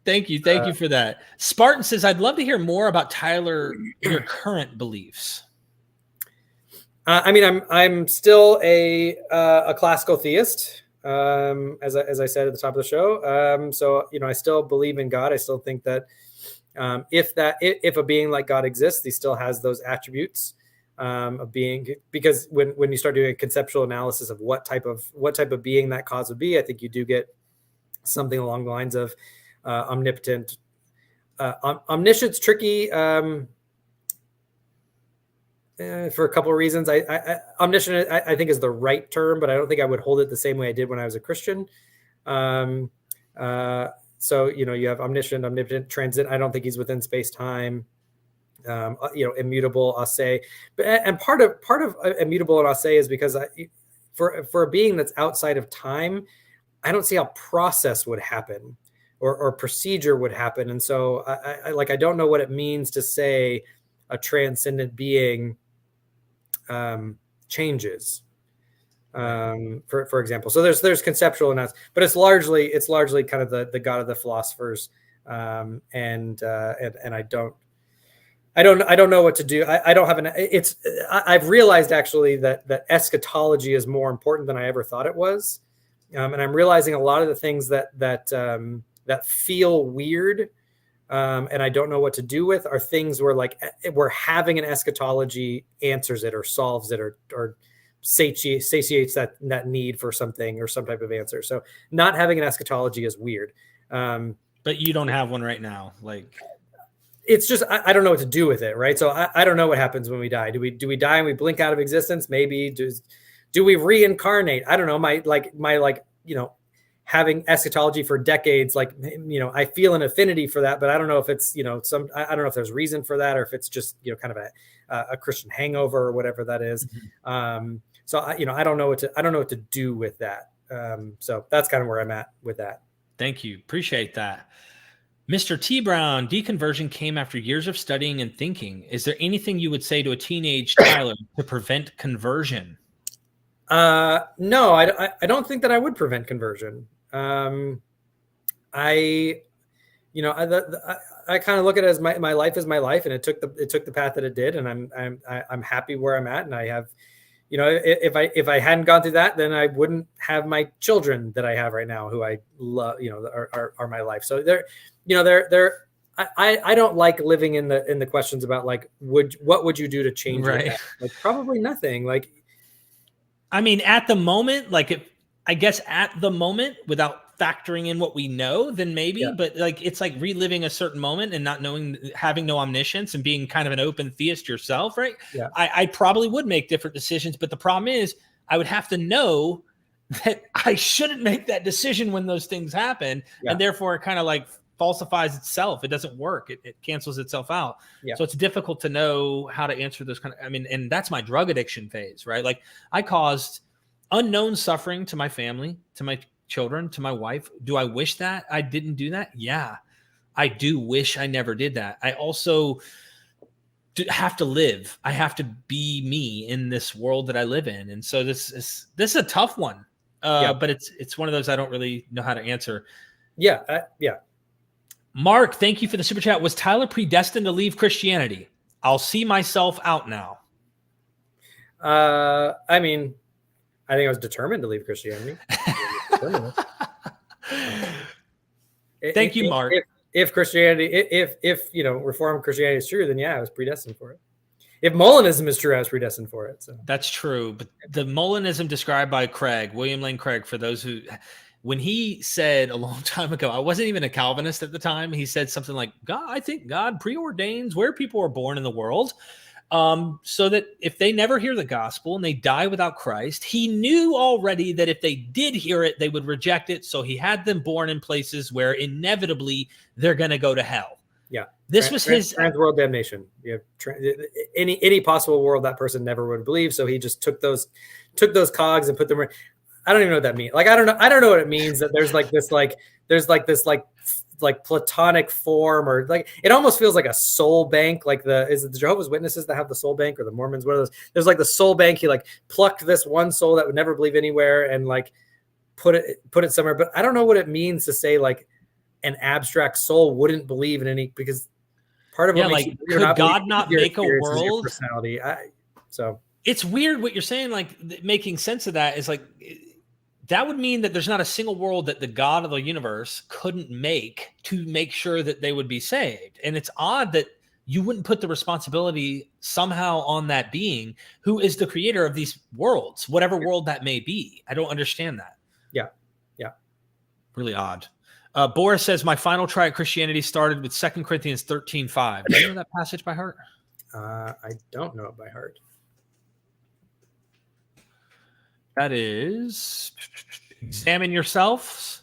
Thank you. Thank you for that. Spartan says, I'd love to hear more about Tyler, your current beliefs. I'm still a classical theist, as I said at the top of the show. So I still believe in God. I still think that if a being like God exists, he still has those attributes of being. Because when you start doing a conceptual analysis of what type of being that cause would be, I think you do get something along the lines of omnipotent. Omniscience tricky. For a couple of reasons. Omniscient, I think, is the right term, but I don't think I would hold it the same way I did when I was a Christian. So, you have omniscient, omnipotent, transcendent. I don't think he's within space-time. Immutable, I'll say. And part of immutable, and I'll say, is because for a being that's outside of time, I don't see how process would happen or procedure would happen. And so I don't know what it means to say a transcendent being changes, for example. So there's conceptual analysis, but it's largely kind of the God of the philosophers, and I don't know what to do. I don't have I've realized actually that eschatology is more important than I ever thought it was, and I'm realizing a lot of the things that feel weird. And I don't know what to do with are things where having an eschatology answers it or solves it or satiates that need for something or some type of answer. So not having an eschatology is weird. But you don't have one right now. Like, it's just, I don't know what to do with it. Right. So I don't know what happens when we die. Do we die and we blink out of existence? Maybe. Do we reincarnate? I don't know. My having eschatology for decades, I feel an affinity for that, but I don't know if it's, I don't know if there's reason for that or if it's just, kind of a Christian hangover or whatever that is. Mm-hmm. So I don't know what to do with that. So that's kind of where I'm at with that. Thank you. Appreciate that. Mr. T. Brown, deconversion came after years of studying and thinking. Is there anything you would say to a teenage Tyler to prevent conversion? No, I don't think that I would prevent conversion. I kind of look at it as my life is my life, and it took the path that it did, and I'm happy where I'm at, and I have, if I hadn't gone through that, then I wouldn't have my children that I have right now, who I love, are my life. So I don't like living in the questions about what would you do to change it? Probably nothing. At the moment, I guess at the moment, without factoring in what we know, then maybe, but it's like reliving a certain moment and not knowing, having no omniscience and being kind of an open theist yourself, right? Yeah. I probably would make different decisions, but the problem is I would have to know that I shouldn't make that decision when those things happen. Yeah. And therefore it kind of falsifies itself. It doesn't work. It cancels itself out. Yeah. So it's difficult to know how to answer those and that's my drug addiction phase, right? I caused unknown suffering to my family, to my children, to my wife. Do I wish that I didn't do that? Yeah, I do wish I never did that. I also have to live. I have to be me in this world that I live in. And so this is a tough one. But it's one of those I don't really know how to answer. Yeah. Mark, thank you for the super chat. Was Tyler predestined to leave Christianity? I'll see myself out now. I mean, I think I was determined to leave Christianity. Thank you, Mark. If Christianity, if Reformed Christianity is true, then yeah, I was predestined for it. If Molinism is true, I was predestined for it. So that's true. But the Molinism described by Craig, William Lane Craig, for those who, when he said a long time ago, I wasn't even a Calvinist at the time. He said something like, I think God preordains where people are born in the world. So that if they never hear the gospel and they die without Christ, he knew already that if they did hear it, they would reject it. So he had them born in places where inevitably they're going to go to hell. Yeah. This was his trans-world damnation. You have any possible world that person never would believe. So he just took those cogs and put them. I don't even know what that means. Like, I don't know what it means that there's like platonic form, or like, it almost feels like a soul bank. Like is it the Jehovah's Witnesses that have the soul bank, or the Mormons? One of those. There's like the soul bank. He like plucked this one soul that would never believe anywhere and like put it somewhere. But I don't know what it means to say like an abstract soul wouldn't believe in any, because part of what makes like, could God not make a world? Personality. So it's weird what you're saying. Like, making sense of that is like, that would mean that there's not a single world that the God of the universe couldn't make to make sure that they would be saved. And it's odd that you wouldn't put the responsibility somehow on that being who is the creator of these worlds, whatever world that may be. I don't understand that. Yeah. Really odd. Boris says, my final try at Christianity started with 2 Corinthians 13:5. Do you know that passage by heart? I don't know it by heart. That is, examine yourselves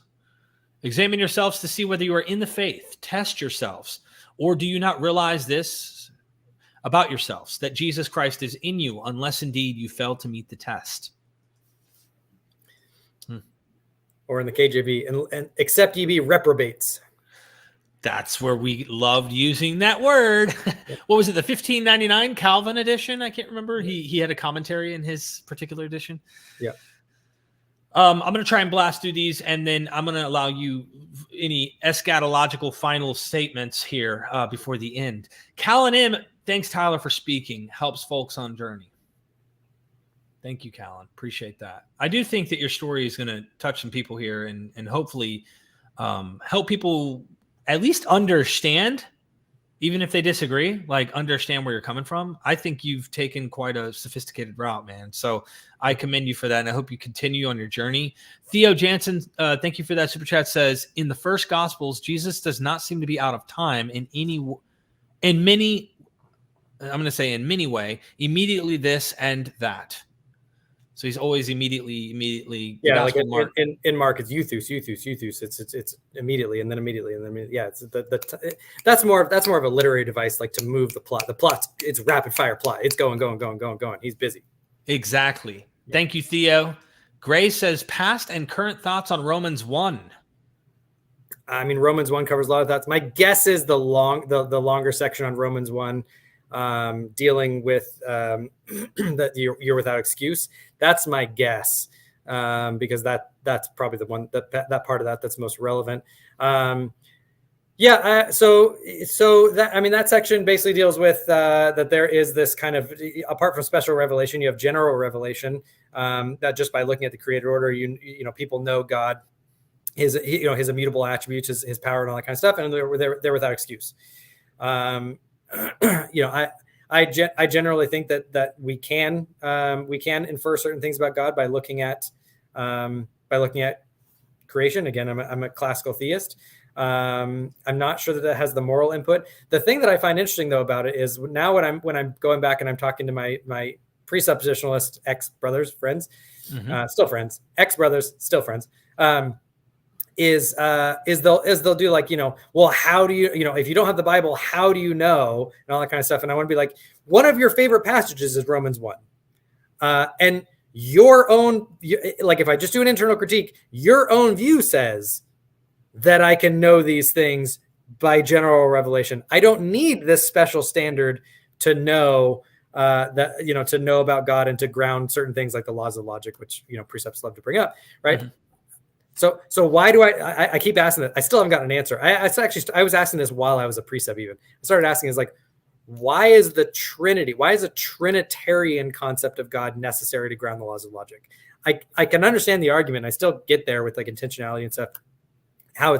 to see whether you are in the faith. Test yourselves. Or do you not realize this about yourselves, that Jesus Christ is in you, unless indeed you fail to meet the test? Or in the KJV, and except ye be reprobates. That's where we loved using that word. What was it? The 1599 Calvin edition? I can't remember. He had a commentary in his particular edition. Yeah. I'm going to try and blast through these, and then I'm going to allow you any eschatological final statements here before the end. Callan M, thanks, Tyler, for speaking. Helps folks on journey. Thank you, Callan. Appreciate that. I do think that your story is going to touch some people here and hopefully help people at least understand, even if they disagree, like understand where you're coming from. I think you've taken quite a sophisticated route, man. So I commend you for that, and I hope you continue on your journey. Theo Jansen, thank you for that super chat, says, in the first Gospels, Jesus does not seem to be out of time in many way, immediately this and that. So he's always immediately. Yeah, like in Mark, it's euthus. It's immediately and then immediately and then yeah. It's that's more of a literary device, like to move the plot. The plot, it's rapid fire plot. It's going. He's busy. Exactly. Yeah. Thank you, Theo. Gray says, past and current thoughts on Romans 1. I mean, Romans 1 covers a lot of thoughts. My guess is the longer section on Romans 1. Dealing with that you're without excuse. That's my guess, because that's probably the one that part of that's most relevant. So that, I mean, that section basically deals with that there is this kind of, apart from special revelation, you have general revelation, that just by looking at the created order, you know people know God, his immutable attributes, his power, and all that kind of stuff, and they're without excuse. I generally think that we can infer certain things about God by looking at creation. Again, I'm a classical theist. I'm not sure that has the moral input. The thing that I find interesting though about it is now when I'm going back and I'm talking to my presuppositionalist ex-brothers, friends, is they'll do like, well, how do you, if you don't have the Bible, how do you know, and all that kind of stuff. And I want to be like, one of your favorite passages is Romans 1. And your own, like if I just do an internal critique, your own view says that I can know these things by general revelation. I don't need this special standard to know that, you know, to know about God and to ground certain things like the laws of logic, which, you know, precepts love to bring up, right? Mm-hmm. So why do I keep asking that? I still haven't gotten an answer. I was asking this while I was a precept even. I started asking is like, why is the Trinity, why is a Trinitarian concept of God necessary to ground the laws of logic? I can understand the argument. I still get there with like intentionality and stuff, how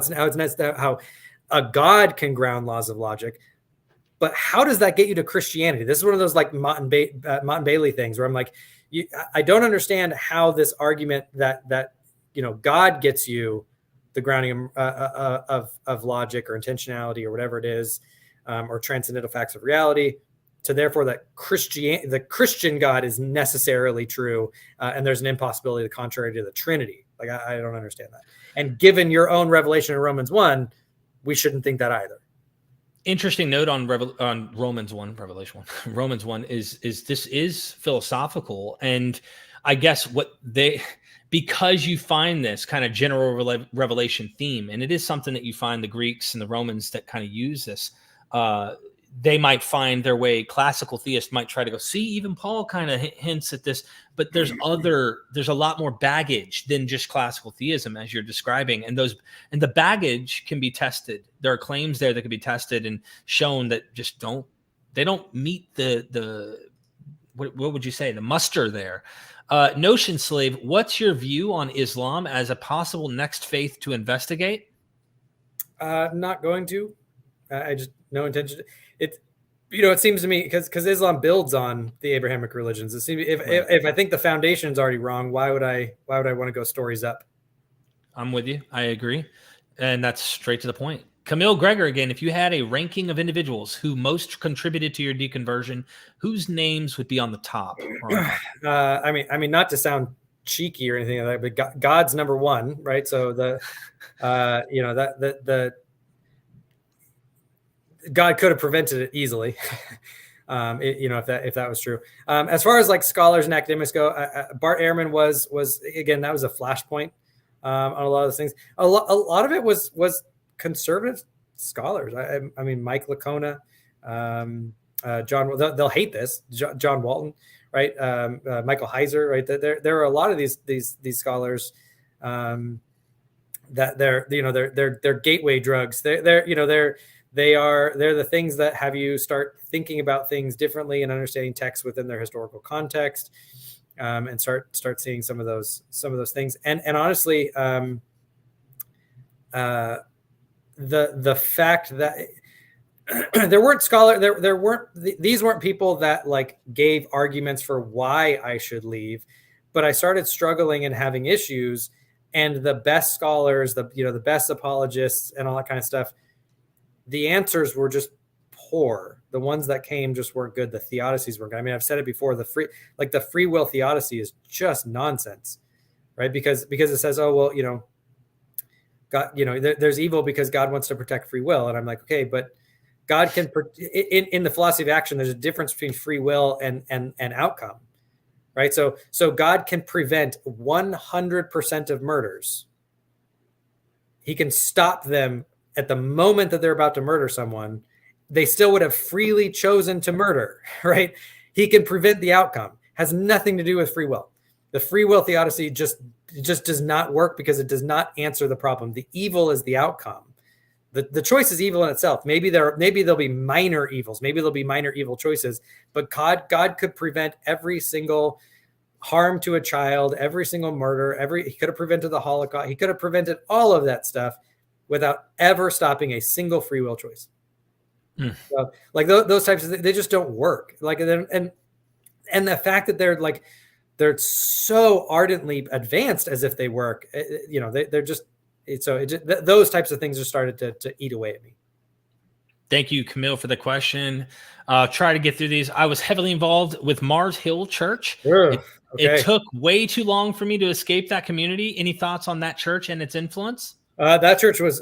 a God can ground laws of logic. But how does that get you to Christianity? This is one of those like Mott and Bailey things where I'm like, I don't understand how this argument that you know, God gets you the grounding of logic or intentionality or whatever it is, or transcendental facts of reality, to therefore that the Christian God is necessarily true, and there's an impossibility the contrary to the Trinity. Like I don't understand that. And given your own revelation in Romans 1, we shouldn't think that either. Interesting note on Romans 1, Revelation 1. Romans 1 is this is philosophical, and I guess because you find this kind of general revelation theme, and it is something that you find the Greeks and the Romans that kind of use this. They might find their way. Classical theists might try to go, see, even Paul kind of hints at this, but there's a lot more baggage than just classical theism as you're describing. And the baggage can be tested. There are claims there that can be tested and shown that just don't meet what would you say? The muster there. Notion Slave, what's your view on Islam as a possible next faith to investigate? Not going to. I just no intention. It seems to me because Islam builds on the Abrahamic religions. It seems if I think the foundation is already wrong, why would I want to go stories up? I'm with you. I agree, and that's straight to the point. Camille Gregor again. If you had a ranking of individuals who most contributed to your deconversion, whose names would be on the top? I mean, not to sound cheeky or anything like that, but God's number one, right? So the God could have prevented it easily, if that was true. As far as like scholars and academics go, Bart Ehrman was again, that was a flashpoint on a lot of those things. A lot of it was conservative scholars. I mean, Mike Licona, John. They'll hate this. John Walton, right? Michael Heiser, right? There are a lot of these scholars that they're gateway drugs. They're the things that have you start thinking about things differently and understanding texts within their historical context, and start seeing some of those things. And honestly, the fact that these weren't people that like gave arguments for why I should leave, but I started struggling and having issues, and the best scholars, the best apologists and all that kind of stuff, the answers were just poor. The ones that came just weren't good. The theodicies weren't good. I mean, I've said it before, the free will theodicy is just nonsense, right? Because it says, oh, well, God, there's evil because God wants to protect free will. And I'm like, okay, but God can, in the philosophy of action, there's a difference between free will and outcome, right? So God can prevent 100% of murders. He can stop them at the moment that they're about to murder someone. They still would have freely chosen to murder, right? He can prevent the outcome. Has nothing to do with free will. The free will theodicy just does not work because it does not answer the problem. The evil is the outcome. The choice is evil in itself. Maybe there'll be minor evils. Maybe there'll be minor evil choices, but God could prevent every single harm to a child, every single murder, he could have prevented the Holocaust. He could have prevented all of that stuff without ever stopping a single free will choice. So, like those types of things, they just don't work. Like, and the fact that they're so ardently advanced as if they work, they're just, those types of things are started to eat away at me. Thank you, Camille, for the question. Try to get through these. I was heavily involved with Mars Hill Church. Sure. It took way too long for me to escape that community. Any thoughts on that church and its influence? That church was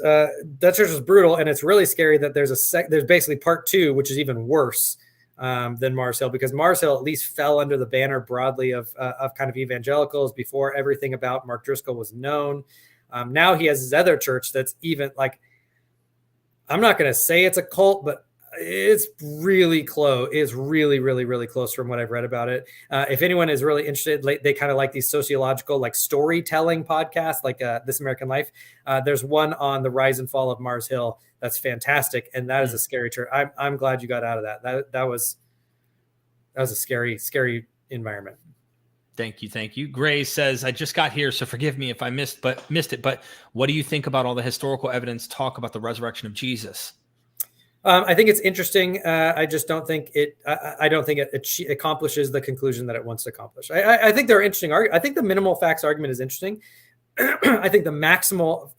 brutal, and it's really scary that there's basically part two, which is even worse. than Mars Hill, because Mars Hill at least fell under the banner broadly of kind of evangelicals before everything about Mark Driscoll was known. Now he has his other church that's even like, I'm not going to say it's a cult, but it's really close. It's really, really, really close from what I've read about it. If anyone is really interested, they kind of like these sociological, like storytelling podcasts, like This American Life. There's one on the rise and fall of Mars Hill that's fantastic, and that is a scary church. I'm glad you got out of that. That was a scary, scary environment. Thank you. Gray says, I just got here, so forgive me if I missed it. But what do you think about all the historical evidence talk about the resurrection of Jesus? I think it's interesting. I just don't think it. I don't think it accomplishes the conclusion that it wants to accomplish. I think they're interesting. I think the minimal facts argument is interesting. I think the maximal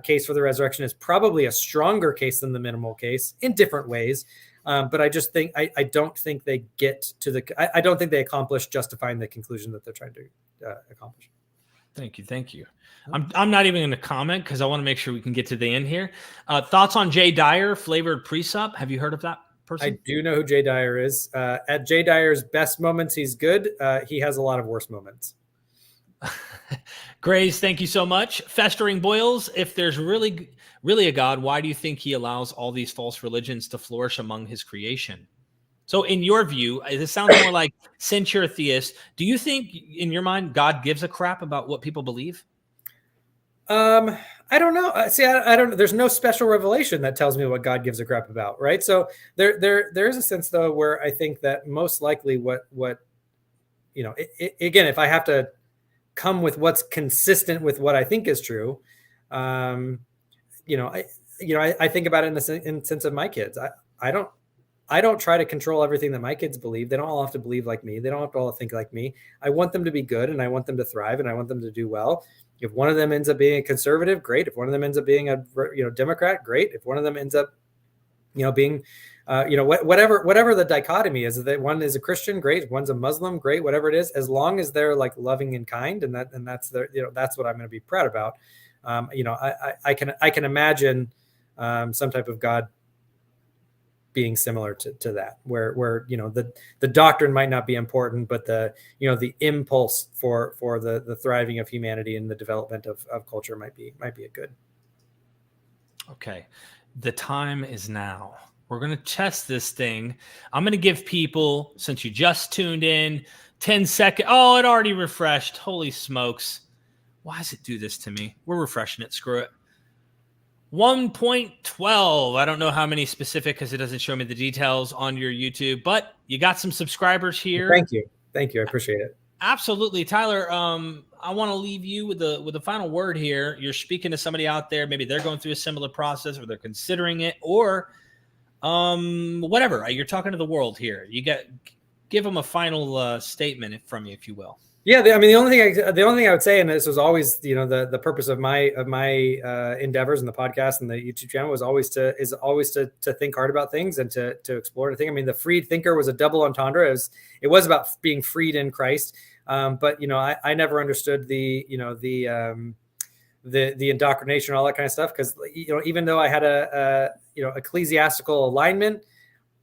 case for the resurrection is probably a stronger case than the minimal case in different ways. But I just think I don't think they get to the. I don't think they accomplish justifying the conclusion that they're trying to accomplish. Thank you. I'm not even going to comment because I want to make sure we can get to the end here. Thoughts on Jay Dyer, flavored pre-sup? Have you heard of that person? I do know who Jay Dyer is. At Jay Dyer's best moments, he's good. He has a lot of worse moments. Grace, thank you so much. Festering Boils, if there's really a God, why do you think he allows all these false religions to flourish among his creation? So in your view, this sounds more like, since you're a theist, do you think in your mind God gives a crap about what people believe? I don't know. See, I don't. There's no special revelation that tells me what God gives a crap about, right? So there is a sense though where I think that most likely what again, if I have to come with what's consistent with what I think is true, I think about it in the sense of my kids. I don't try to control everything that my kids believe. They don't all have to believe like me. They don't have to all think like me. I want them to be good, and I want them to thrive, and I want them to do well. If one of them ends up being a conservative, great. If one of them ends up being a Democrat, great. If one of them ends up being whatever the dichotomy is, that one is a Christian, great. One's a Muslim, great. Whatever it is, as long as they're like loving and kind, and that's that's what I'm going to be proud about. I can imagine some type of God being similar to that, where the doctrine might not be important, but the impulse for the thriving of humanity and the development of culture might be a good. Okay, the time is now. We're going to test this thing. I'm going to give people, since you just tuned in, 10 seconds. Oh, it already refreshed. Holy smokes. Why does it do this to me? We're refreshing it. Screw it. 1.12. I don't know how many specific because it doesn't show me the details on your YouTube, but you got some subscribers here. Thank you. I appreciate it. Absolutely. Tyler, I want to leave you with the final word here. You're speaking to somebody out there. Maybe they're going through a similar process, or they're considering it, or whatever. You're talking to the world here. Give them a final statement from you, if you will. Yeah, the only thing I would say, and this was always the purpose of my endeavors in the podcast and the YouTube channel is always to think hard about things and to explore the thing. I mean, the freed thinker was a double entendre. It was about being freed in Christ, but I never understood the indoctrination and all that kind of stuff, because even though I had a ecclesiastical alignment,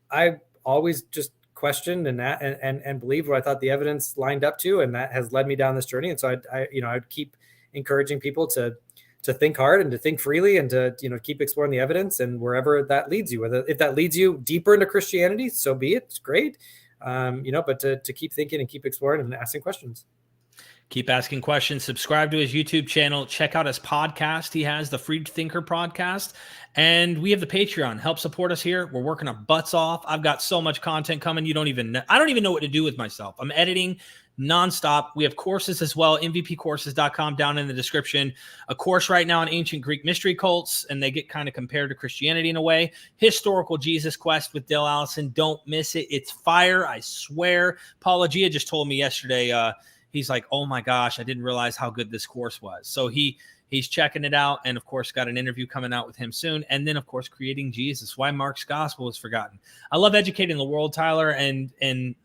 I always just questioned and believed what I thought the evidence lined up to, and that has led me down this journey. And so I'd keep encouraging people to think hard and to think freely and to keep exploring the evidence, and wherever that leads you, if that leads you deeper into Christianity, so be it. It's great, but to keep thinking and keep exploring and asking questions. Keep asking questions. Subscribe to his YouTube channel. Check out his podcast. He has the Freed Thinker podcast. And we have the Patreon. Help support us here. We're working our butts off. I've got so much content coming. I don't even know what to do with myself. I'm editing nonstop. We have courses as well. MVPcourses.com down in the description. A course right now on ancient Greek mystery cults, and they get kind of compared to Christianity in a way. Historical Jesus Quest with Dale Allison. Don't miss it. It's fire, I swear. Apologia just told me yesterday, he's like, oh my gosh, I didn't realize how good this course was. So he's checking it out, and of course got an interview coming out with him soon. And then of course, Creating Jesus, why Mark's gospel was forgotten. I love educating the world, Tyler, and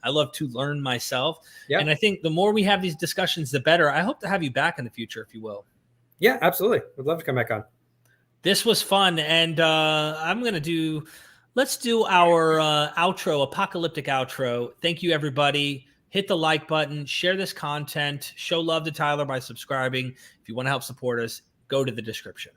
I love to learn myself. Yeah. And I think the more we have these discussions, the better. I hope to have you back in the future, if you will. Yeah, absolutely. Would love to come back on. This was fun. And I'm going to do Let's do our outro, apocalyptic outro. Thank you, everybody. Hit the like button, share this content, show love to Tyler by subscribing. If you want to help support us, go to the description.